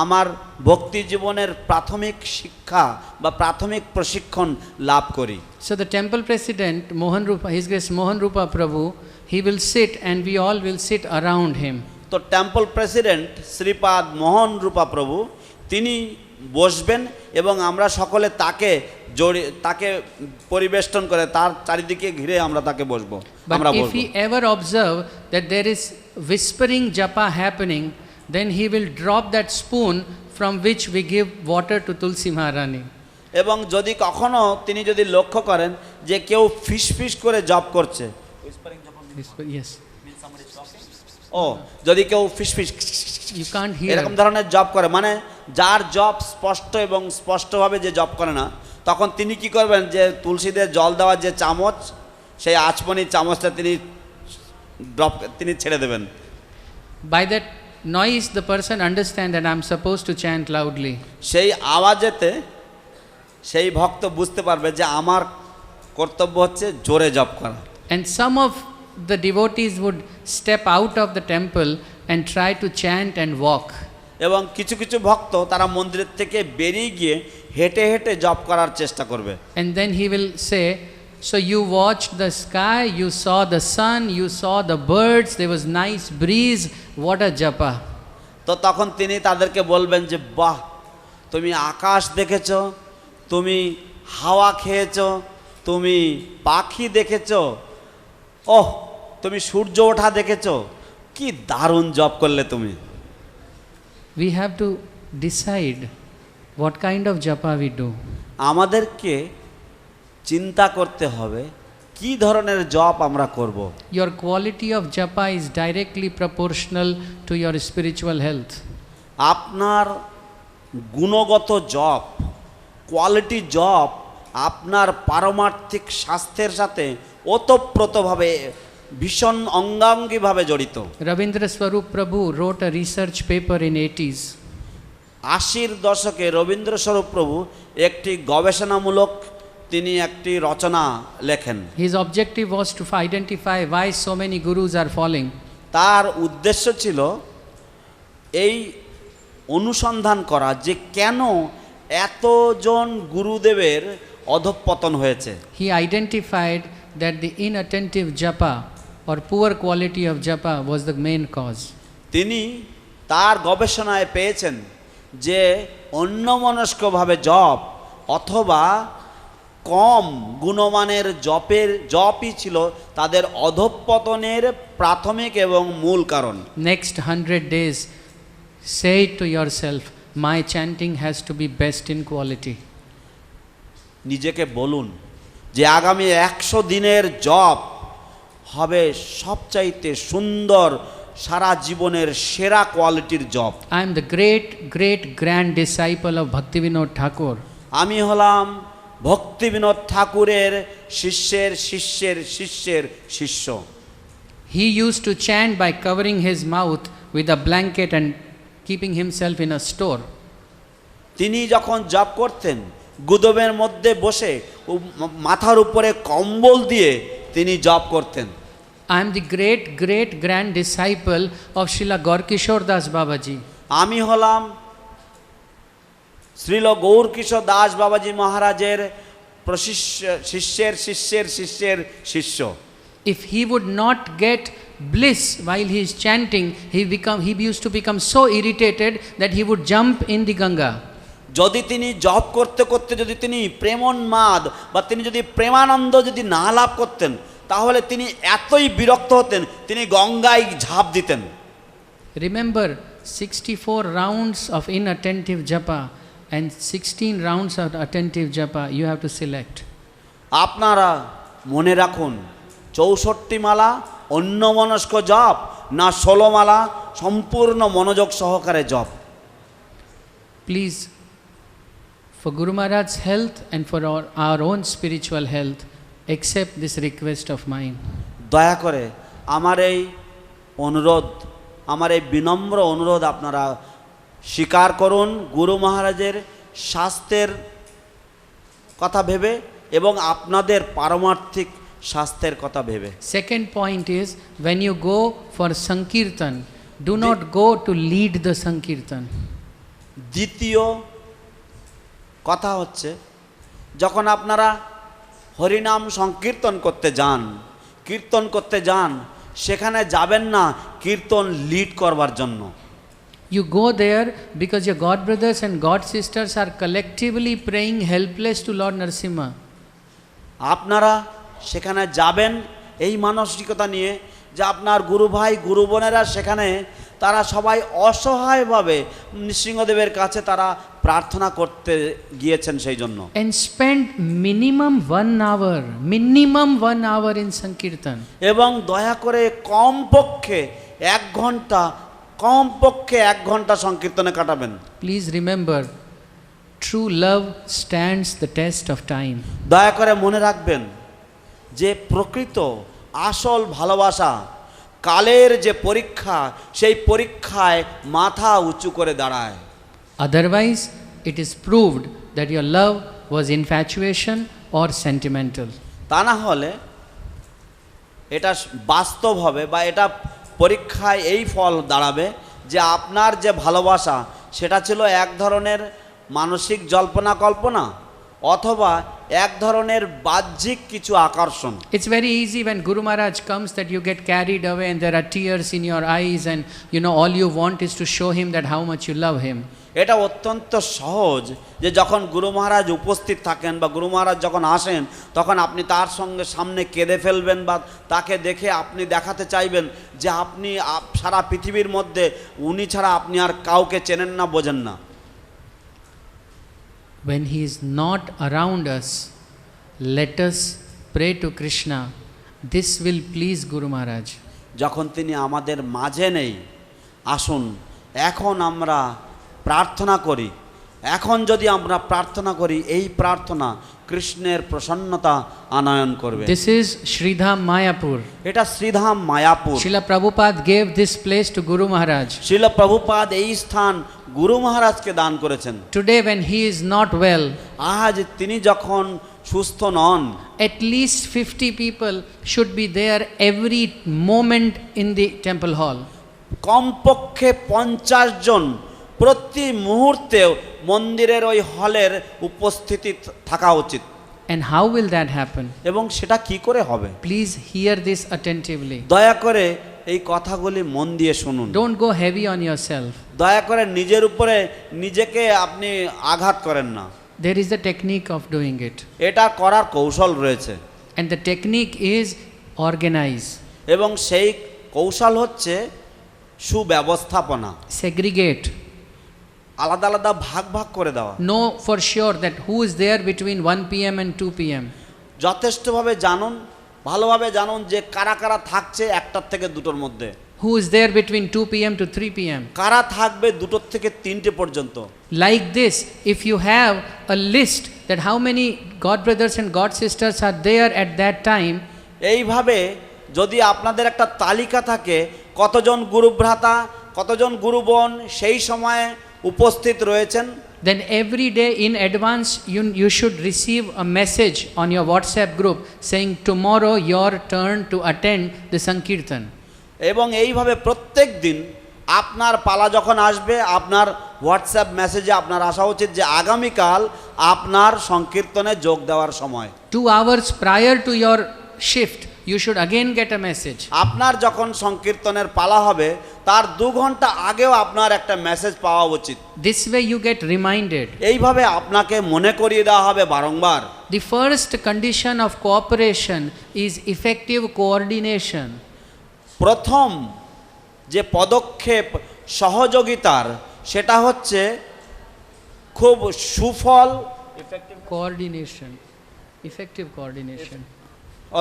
আমার ভক্তি জীবনের প্রাথমিক শিক্ষা বা প্রাথমিক প্রশিক্ষণ লাভ করি। So the temple president, Mohan Rupa, His Grace Mohan Rupa Prabhu, he will sit and we all will sit around him. তো টেম্পল প্রেসিডেন্ট শ্রীপাদ মোহন রূপা প্রভু তিনি বসবেন এবং আমরা সকলে তাকে পরিবেষ্টন করে তার চারিদিকে ঘিরে আমরা তাকে বসবো, আমরা But if বলবো। he ever observe that there is whispering japa happening, then he will drop that spoon from which we give water to Tulsi Maharani. এবং যদি কখনো তিনি যদি লক্ষ্য করেন যে কেউ ফিসফিস করে জপ করছে, Yes, ও যদি কেউ ফিসফিস you can't hear. এরকম ধরনের জপ করে, মানে যার জপ স্পষ্ট এবং স্পষ্টভাবে যে জপ করে না, তখন তিনি কি করবেন যে তুলসীদের জল দেওয়ার যে চামচ, সেই আচমনি চামচটা তিনি ছেড়ে দেবেন। By that noise, the person understand that I'm supposed to chant loudly. সেই আওয়াজেতে সেই ভক্ত বুঝতে পারবে যে আমার কর্তব্য হচ্ছে জোরে জপ করা। And some of the devotees would step out of the temple and try to chant and walk. এবং কিছু কিছু ভক্ত তারা মন্দিরের থেকে বেরিয়ে গিয়ে হেঁটে হেঁটে জপ করার চেষ্টা করবে। And then he will say, so you watched the sky, you saw the sun, you saw the birds, there was nice breeze, what a japa. তো তখন তিনি তাদেরকে বলবেন যে বাহ, তুমি আকাশ দেখেছো, তুমি হাওয়া খেয়েছো, তুমি পাখি দেখেছো, ওহ তুমি সূর্য ওঠা দেখেছো, কি দারুণ জপ করলে তুমি। We have to decide what kind of japa we do. আমাদেরকে চিন্তা করতে হবে কি ধরনের জপ আমরা করব। Your quality of japa is directly proportional to your spiritual health. আপনার গুণগত জপ, কোয়ালিটি জপ আপনার পারমার্থিক স্বাস্থ্যের সাথে ওতপ্রোতভাবে ভীষণ অঙ্গাঙ্গিভাবে জড়িত। Ravindra Swarup Prabhu wrote a research paper in 80s. 80-র দশকে রবীন্দ্র স্বরূপ প্রভু একটি গবেষণামূলক তিনি একটি রচনা লেখেন। His objective was to identify why so many gurus are falling. তার উদ্দেশ্য ছিল এই অনুসন্ধান করা যে কেন এতজন গুরুদেবের অধঃপতন হয়েছে। He identified that the inattentive japa or poor quality of japa was the main cause. তিনি তার গবেষণায় পেয়েছেন যে অন্যমনস্কভাবে জপ অথবা কম গুণমানের জপই ছিল তাদের অধঃপতনের প্রাথমিক এবং মূল কারণ। Next 100 days, say it to yourself, my chanting has to be best in quality. নিজেকে বলুন যে আগামী 100 দিনের জপ হবে সবচাইতে সুন্দর, সারা জীবনের সেরা কোয়ালিটির জপ। I am the great grand disciple of Bhaktivinoda Thakur. আমি হলাম ভক্তিবিনোদ ঠাকুরের শিষ্যের শিষ্যের শিষ্যের শিষ্য। He used to chant by covering his mouth with a blanket and keeping himself in a store. তিনি যখন জপ করতেন গুদবের মধ্যে বসে মাথার উপরে কম্বল দিয়ে তিনি জপ করতেন। I am the great grand disciple of Srila Gaurkishore Das Babaji. আমি হলাম শ্রীল গৌরকিশোর দাস বাবাজি মহারাজের শিষ্যের শিষ্যের শিষ্যের শিষ্য। If he would not get bliss while he is chanting, he used to become so irritated that he would jump in the Ganga. যদি তিনি জপ করতে করতে যদি তিনি প্রেমোন্মাদ বা তিনি যদি প্রেমানন্দ যদি না লাভ করতেন তাহলে তিনি এতই বিরক্ত হতেন তিনি গঙ্গায় ঝাঁপ দিতেন। Remember 64 rounds of inattentive japa and 16 rounds of attentive japa you have to select. আপনারা মনে রাখুন 64 মালা অন্যমনস্ক জপ না 16 মালা সম্পূর্ণ মনোযোগ সহকারে জপ। Please, for Guru Maharaj's health and for our own spiritual health, accept this request of mine. দয়া করে আমার এই অনুরোধ, আমার এই বিনম্র অনুরোধ আপনারা স্বীকার করুন গুরু মহারাজের স্বাস্থ্যের কথা ভেবে এবং আপনাদের পারমার্থিক স্বাস্থ্যের কথা ভেবে। Second point is, when you go for Sankirtan, do not go to lead the Sankirtan. দ্বিতীয় কথা হচ্ছে যখন আপনারা হরিনাম সংকীর্তন করতে যান, কীর্তন করতে যান, সেখানে যাবেন না কীর্তন লিড করবার জন্য। You go there because your God brothers and God sisters are collectively praying helpless to Lord Narasimha. আপনারা সেখানে যাবেন এই মানসিকতা নিয়ে যে আপনার গুরু ভাই গুরু বোনেরা সেখানে তারা সবাই অসহায়ভাবে নৃসিংহদেবের কাছে তারা প্রার্থনা করতে গিয়েছেন সেই জন্য। And spend minimum 1 hour in Sankirtan. এবং দয়া করে কমপক্ষে 1 ঘন্টা সংকীর্তনে কাটাবেন। Please remember, true love stands the test of time. দয়া করে মনে রাখবেন যে প্রকৃত আসল ভালোবাসা কালের যে পরীক্ষা সেই পরীক্ষায় মাথা উঁচু করে দাঁড়ায়। Otherwise, it is proved that your love was infatuation or sentimental. তা না হলে এটা বাস্তব হবে বা এটা পরীক্ষায় এই ফল দাঁড়াবে যে আপনার যে ভালোবাসা সেটা ছিল এক ধরনের মানসিক জল্পনা কল্পনা অথবা এক ধরনের বাহ্যিক কিছু আকর্ষণ। It's very easy when Guru Maharaj comes that you get carried away and there are tears in your eyes and all you want is to show him that how much you love him. এটা অত্যন্ত সহজ যে যখন গুরু মহারাজ উপস্থিত থাকেন বা গুরু মহারাজ যখন আসেন তখন আপনি তার সঙ্গে সামনে কেঁদে ফেলবেন বা তাকে দেখে আপনি দেখাতে চাইবেন যে আপনি সারা পৃথিবীর মধ্যে উনি ছাড়া আপনি আর কাউকে চেনেন না বোঝেন না। When he is not around us, let us pray to Krishna. This will please Guru Maharaj. যখন তিনি আমাদের মাঝে নেই আসুন এখন আমরা প্রার্থনা করি। এখন যদি আমরা প্রার্থনা করি এই প্রার্থনা কৃষ্ণের প্রসন্নতা আনয়ন করবে। This is Sridham Mayapur. এটা Sridham Mayapur. Srila Prabhupada gave this place to Guru Maharaj. শিল প্রভুপাদ এই স্থান গুরু মহারাজকে দান করেছেন। Today when he is not well, আজ তিনি যখন সুস্থ নন, at least 50 people should be there every moment in the temple hall. কমপক্ষে 50 জন প্রতি মুহূর্তে মন্দিরের ওই হলের উপস্থিতি থাকা উচিত। And how will that happen? এবং সেটা কি করে হবে? Please hear this attentively. দয়া করে এই কথাগুলি মন দিয়ে শুনুন। Don't go heavy on yourself. দয়া করে নিজের উপরে নিজেকে আপনি আঘাত করেন না। There is a technique of doing it. এটা করার কৌশল রয়েছে, And the technique is organize, এবং সেই কৌশল হচ্ছে সুব্যবস্থাপনা, segregate, আলাদা আলাদা ভাগ ভাগ করে দেওয়া। know for sure that who is there between 1 p.m. and 2 p.m. যথেষ্টভাবে জানুন, ভালোভাবে জানুন যে কারা কারা থাকছে 1টা থেকে 2টোর মধ্যে, Who is there between 2 p.m. to 3 p.m. কারা থাকবে 2টো থেকে 3টে পর্যন্ত। Like this, if you have a list that how many God brothers and God sisters are there at that time, এইভাবে যদি আপনাদের একটা তালিকা থাকে কতজন গুরুভ্রাতা কতজন গুরুবোন সেই সময়ে উপস্থিত রয়েছেন, then every day in advance you should receive a message on your WhatsApp group saying tomorrow your turn to attend the Sankirtan. এবং এইভাবে প্রত্যেক দিন আপনার পালা যখন আসবে আপনার হোয়াটসঅ্যাপ মেসেজে আপনার আসা উচিত যে আগামীকাল আপনার সংকীর্তনে যোগ দেওয়ার সময়। 2 hours prior to your shift you should again get a message. আপনার যখন সংকীর্তনের পালা হবে তার 2 ঘন্টা আগেও আপনার একটা মেসেজ পাওয়া উচিত। This way you get reminded. এইভাবে আপনাকে মনে করিয়ে দেওয়া হবে বারংবার। The first condition of cooperation is effective coordination. প্রথম যে পদক্ষেপ সহযোগিতার সেটা হচ্ছে খুব সুফল Coordination. Effective coordination.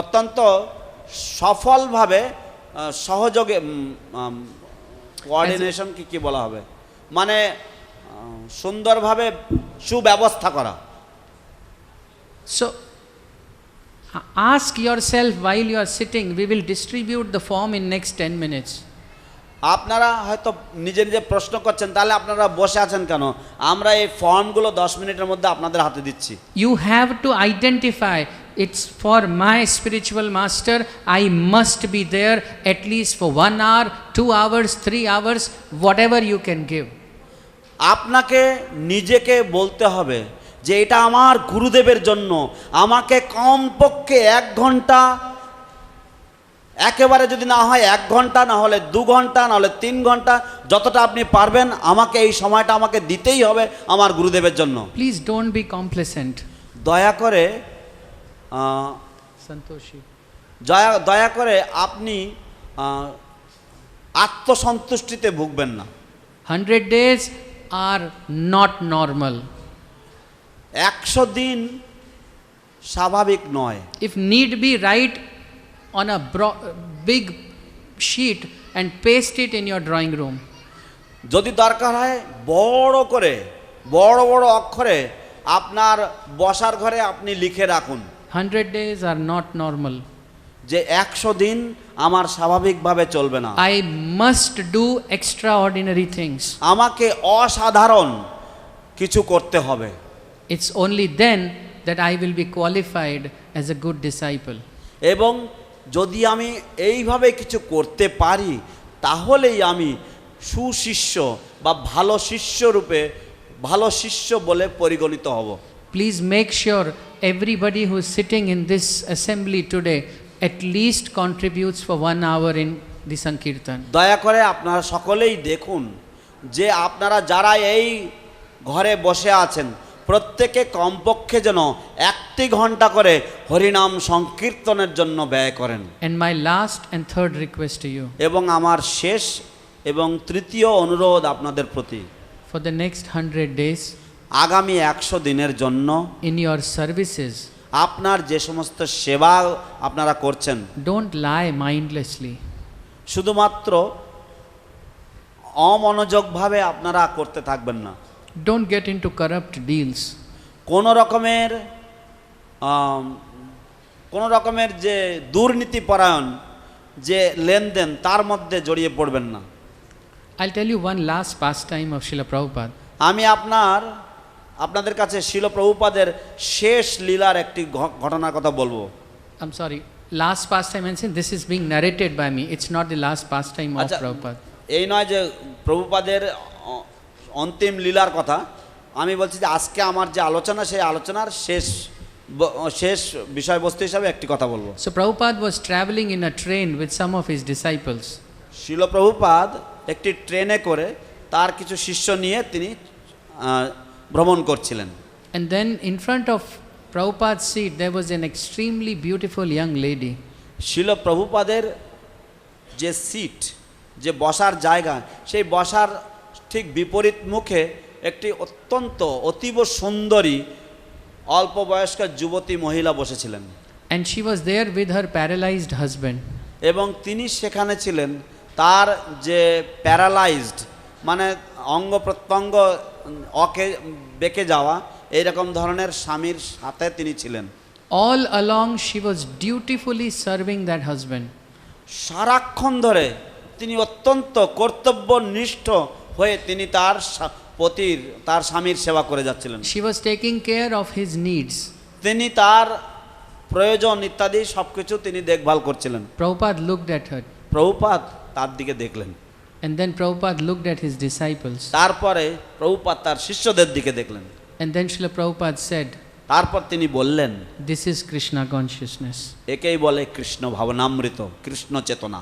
অত্যন্ত সফলভাবে সহযোগে কোঅর্ডিনেশন কি বলা হবে, মানে সুন্দরভাবে সুব্যবস্থা করা। So ask yourself while you are sitting, we will distribute the form in next 10 minutes. আপনারা হয়তো নিজে নিজে প্রশ্ন করছেন তাহলে আপনারা বসে আছেন কেন, আমরা এই ফর্মগুলো 10 মিনিটের মধ্যে আপনাদের হাতে দিচ্ছি। You have to identify it's for my spiritual master, I must be there at least for 1 hour, 2 hours, 3 hours, whatever you can give. আপনাকে নিজেকে বলতে হবে যে এটা আমার গুরুদেবের জন্য, আমাকে কমপক্ষে 1 ঘন্টা, একেবারে যদি না হয় 1 ঘন্টা, না হলে 2 ঘন্টা, না হলে 3 ঘন্টা, যতটা আপনি পারবেন আমাকে এই সময়টা আমাকে দিতেই হবে আমার গুরুদেবের জন্য। Please don't be complacent. দয়া করে Santoshi. দয়া করে আপনি আত্মসন্তুষ্টিতে ভুগবেন না। 100 days are not normal. 100 দিন স্বাভাবিক নয়। If need be, write on a big sheet and paste it in your drawing room. যদি দরকার হয় বড় করে বড় বড় অক্ষরে আপনার বসার ঘরে আপনি লিখে রাখুন 100 days are not normal. যে 100 দিন আমার স্বাভাবিকভাবে চলবে না, I must do extraordinary things. আমাকে অসাধারণ কিছু করতে হবে। It's only then that I will be qualified as a good disciple. এবং যদি আমি এইভাবে কিছু করতে পারি তাহলেই আমি সুশিষ্য বা ভালো শিষ্য রূপে ভালো শিষ্য বলে পরিগণিত হব। Please make sure everybody who is sitting in this assembly today at least contributes for 1 hour in the Sankirtan. দয়া করে আপনারা সকলেই দেখুন যে আপনারা যারা এই ঘরে বসে আছেন প্রত্যেকে কমপক্ষে যেন 1 ঘন্টা করে হরিনাম সংকীর্তনের জন্য ব্যয় করেন। And my last and third request to you, এবং আমার শেষ এবং তৃতীয় অনুরোধ আপনাদের প্রতি, for the next 100 days, আগামী 100 দিনের জন্য in your services, আপনার যে সমস্ত সেবা আপনারা করছেন don't lie mindlessly. শুধুমাত্র অমনোযোগভাবে আপনারা করতে থাকবেন না। Don't get into corrupt deals. কোন রকমের যে দুর্নীতিপরায়ণ যে লেনদেন তার মধ্যে জড়িয়ে পড়বেন না। I'll tell you one last pastime of Srila Prabhupada. আমি আপনার আপনাদের কাছে শিল প্রভুপাদের শেষ লীলার একটি ঘটনার কথা বলবো। I'm sorry, last pastime I mentioned, this is being narrated by me. It's not the last pastime of আচ্ছা, Prabhupada. এই নয় যে প্রভুপাদের অন্তিম লীলার কথা, আমি বলছি যে আজকে আমার যে আলোচনা সেই আলোচনার শেষ বিষয়বস্তু হিসাবে একটি কথা বলবো। So Prabhupada was traveling in a train with some of his disciples. শিল প্রভুপাদ একটি ট্রেনে করে তার কিছু শিষ্য নিয়ে তিনি ভ্রমণ করছিলেন। And then in front of Prabhupada's seat there was an extremely beautiful young lady. শিল প্রভুপাদের যে সিট, যে বসার জায়গা, সেই বসার ঠিক বিপরীত মুখে একটি অত্যন্ত অতীব সুন্দরী অল্প বয়স্ক যুবতী মহিলা বসেছিলেন। And she was there with her paralyzed husband. এবং তিনি সেখানে ছিলেন তার যে প্যারালাইজড, মানে অঙ্গ প্রত্যঙ্গ বেঁকে যাওয়া এইরকম ধরনের স্বামীর সাথে তিনি ছিলেন। All along she was dutifully serving that husband. সারাক্ষণ ধরে তিনি অত্যন্ত কর্তব্যনিষ্ঠ হয়ে তিনি তার স্বামীর সেবা করে যাচ্ছিলেন। She was taking care of his needs. তিনি তার প্রয়োজন ইত্যাদি সবকিছু তিনি দেখভাল করছিলেন। Prabhupada looked at her. Prabhupada তার দিকে দেখলেন। And then Prabhupada looked at his disciples. তারপরে প্রভুপাদ তার শিষ্যদের দিকে দেখলেন। And then Srila Prabhupada said, তারপর তিনি বললেন, this is Krishna consciousness. একেই বলে কৃষ্ণ ভাবনামৃত, কৃষ্ণ চেতনা।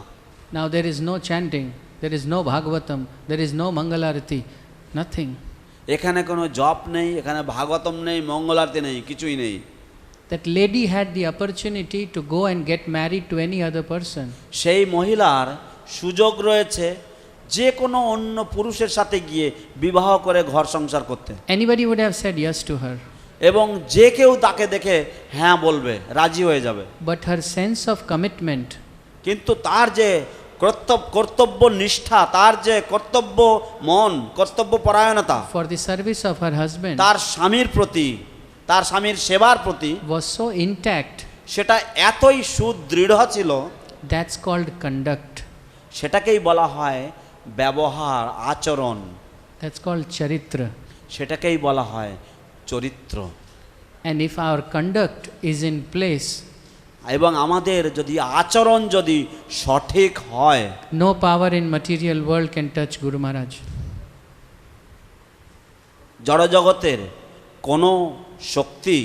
Now there is no chanting, there is no Bhagavatam, there is no Mangalarati, nothing. এখানে কোনো জপ নেই, এখানে ভাগবতম নেই, মঙ্গলারতি নেই, কিছুই নেই। That lady had the opportunity to go and get married to any other person. সেই মহিলার সুযোগ রয়েছে যে কোনো অন্য পুরুষের সাথে গিয়ে বিবাহ করে ঘর সংসার করতে। Anybody would have said yes to her. এবং যে কেউ তাকে দেখে হ্যাঁ বলবে, রাজি হয়ে যাবে। But her sense of commitment, কিন্তু তার যে কর্তব্য নিষ্ঠা, তার যে কর্তব্য মন, কর্তব্য পরায়ণতা for the service of her husband, তার স্বামীর প্রতি, তার স্বামীর সেবার প্রতি was so intact. সেটা এতই সুদৃঢ় ছিল, That's called conduct. সেটাকেই বলা হয় ব্যবহার, আচরণ। That's called charitra. সেটাকেই বলা হয় চরিত্র। And if our conduct is in place, এবং আমাদের যদি আচরণ যদি সঠিক হয়, no power in material world can touch Guru Maharaj. জড়জগতের কোনো শক্তি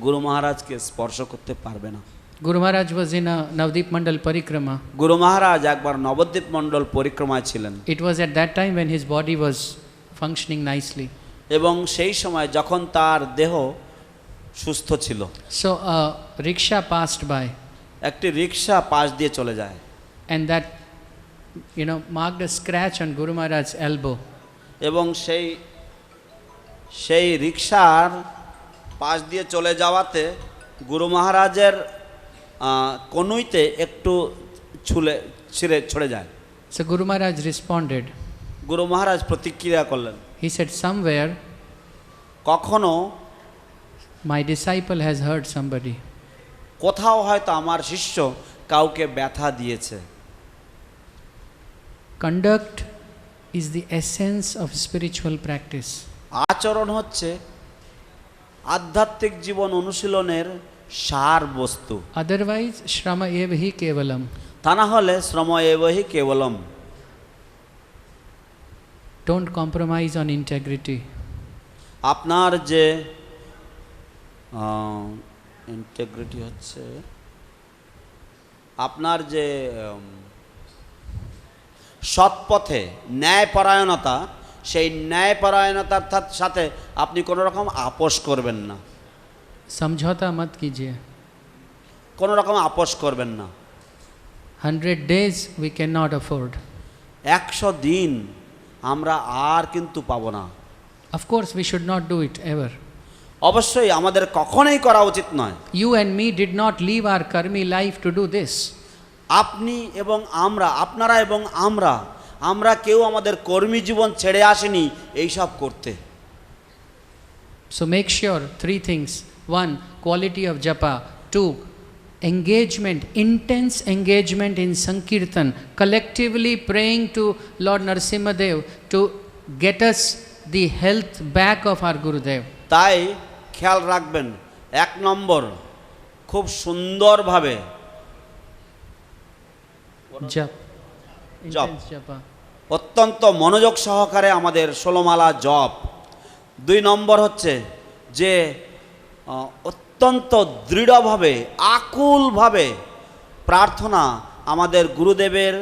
গুরু মহারাজকে স্পর্শ করতে পারবে না। Guru Maharaj was in a Navdeep Mandal Parikrama. গুরু মহারাজ একবার নবদ্বীপ মণ্ডল পরিক্রমায় ছিলেন। It was at that time when his body was functioning nicely. এবং সেই সময় যখন তার দেহ সুস্থ ছিল, So a rickshaw passed by, একটি রিক্সা পাশ দিয়ে চলে যায় and that, marked a scratch on Guru Maharaj's elbow. এবং সেই রিক্সার পাশ দিয়ে চলে যাওয়াতে গুরু মহারাজের কনুইতে একটু ছড়ে যায়। So Guru Maharaj responded. গুরু মহারাজ প্রতিক্রিয়া করলেন। He said, somewhere কখনো my disciple has hurt somebody. কোথাও হয়তো আমার শিষ্য কাউকে ব্যথা দিয়েছে। Conduct is the essence of spiritual practice. আচরণ হচ্ছে আধ্যাত্মিক জীবন অনুশীলনের সার বস্তু। Otherwise, shrama eva hi kevalam. তা না হলে শ্রম এবহি কেবলম। Don't compromise on integrity. আপনার যে ইন্টিগ্রিটি হচ্ছে আপনার যে সৎপথে ন্যায়পরায়ণতা, সেই ন্যায়পরায়ণতার সাথে আপনি কোনো রকম আপোষ করবেন না। समझौता मत कीजिए. কোনো রকম আপোষ করবেন না। 100 days we cannot afford. 100 দিন আমরা আর কিন্তু পাবো না। Of course, we should not do it ever. অবশ্যই আমাদের কখনোই করা উচিত নয়। You and me did not leave our karmi life to do this. আপনি এবং আমরা, আপনারা এবং আমরা কেউ আমাদের কর্মী জীবন ছেড়ে আসেনি এইসব করতে। So make sure 3 things. 1, quality of japa. 2, engagement, intense engagement in Sankirtan, collectively praying to Lord Narasimha Dev to get us the health back of our Gurudev. তাই খেয়াল রাখবেন, 1 নম্বর খুব সুন্দরভাবে Jap. Jap. Intense japa. অত্যন্ত মনোযোগ সহকারে আমাদের 16 মালা জপ। 2 নম্বর হচ্ছে যে অত্যন্ত দৃঢ়ভাবে আকুলভাবে প্রার্থনা আমাদের গুরুদেবের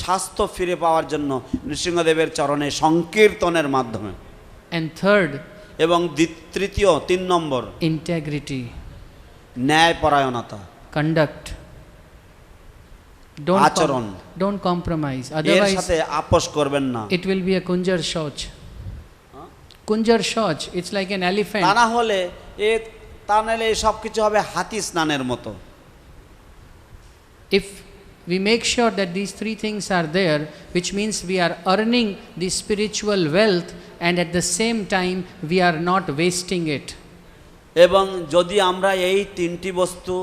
স্বাস্থ্য ফিরে পাওয়ার জন্য নৃসিংহদেবের চরণে সংকীর্তনের মাধ্যমে। And third, এবং তৃতীয় 3 নম্বর integrity, ন্যায়পরায়ণতা, conduct. আচরণ। Don't compromise. এর Otherwise, সাথে আপোষ করবেন না। it will be a kunjar shoch. Kunjar shoch. It's like an তা elephant. না হলে তা নাহলে সব কিছু হবে হাতি স্নানের মতো। If we make sure that these 3 things are there, which means we are earning the spiritual wealth and at the same time we are not wasting it. এবং যদি আমরা এই 3টি বস্তু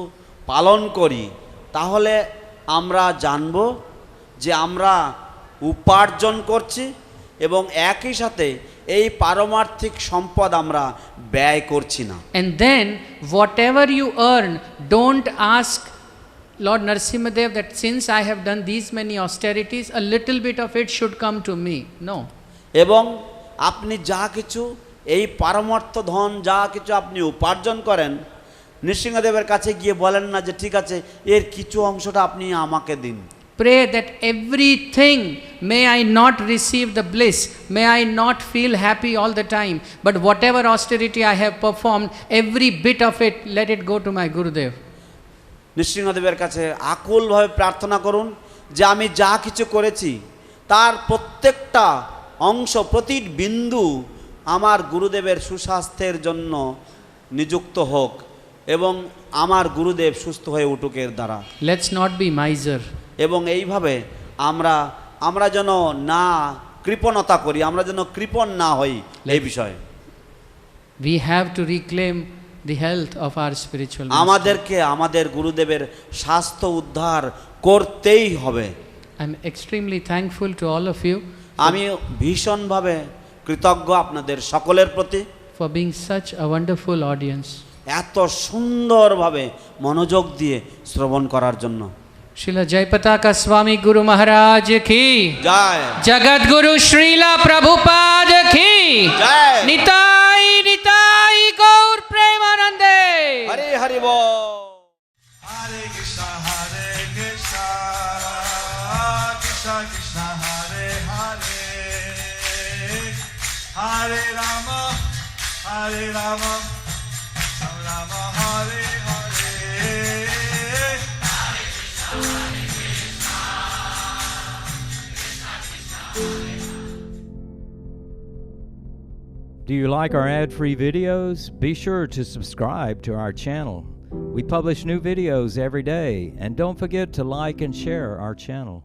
পালন করি তাহলে আমরা জানব যে আমরা উপার্জন করছি এবং একই সাথে এই পারমার্থিক সম্পদ আমরা ব্যয় করছি না। And then whatever you earn, don't ask Lord Narasimhadev that since I have done these many austerities, a little bit of it should come to me. No. এবং আপনি যা কিছু এই পারমার্থ ধন যা কিছু আপনি উপার্জন করেন, নৃসিংহদেবের কাছে গিয়ে বলেন না যে ঠিক আছে এর কিছু অংশটা আপনি আমাকে দিন। Pray that everything, may I not receive the bliss, may I not feel happy all the time, but whatever austerity I have performed, every bit of it, let it go to my Gurudev. নৃসিংহদেবের কাছে আকুলভাবে প্রার্থনা করুন যে আমি যা কিছু করেছি তার প্রত্যেকটা অংশ, প্রতি বিন্দু আমার গুরুদেবের সুস্বাস্থ্যের জন্য নিযুক্ত হোক এবং আমার গুরুদেব সুস্থ হয়ে উঠুক এর দ্বারা। Let's not be miser. এবং এইভাবে আমরা যেন না কৃপণতা করি, আমরা যেন কৃপণ না হই এই বিষয়ে। We have to reclaim the health of our spiritual master. আমাদেরকে আমাদের গুরুদেবের স্বাস্থ্য উদ্ধার করতেই হবে। I'm extremely thankful to all of you আমি ভীষণভাবে কৃতজ্ঞ আপনাদের সকলের প্রতি for being such a wonderful audience. এত সুন্দরভাবে মনোযোগ দিয়ে শ্রবণ করার জন্য। Srila Jayapataka Swami Guru Maharaj ki Joy Jagat Guru Srila Prabhupada ki Joy Nitai Nitai Gaur Premanande. Hari Hari ball. Hare Krishna, Hare Krishna, Krishna Krishna, Hare Hare, Hare Rama, Hare Rama, Rama Hare Hare. Do you like our ad-free videos? Be sure to subscribe to our channel. We publish new videos every day, and don't forget to like and share our channel.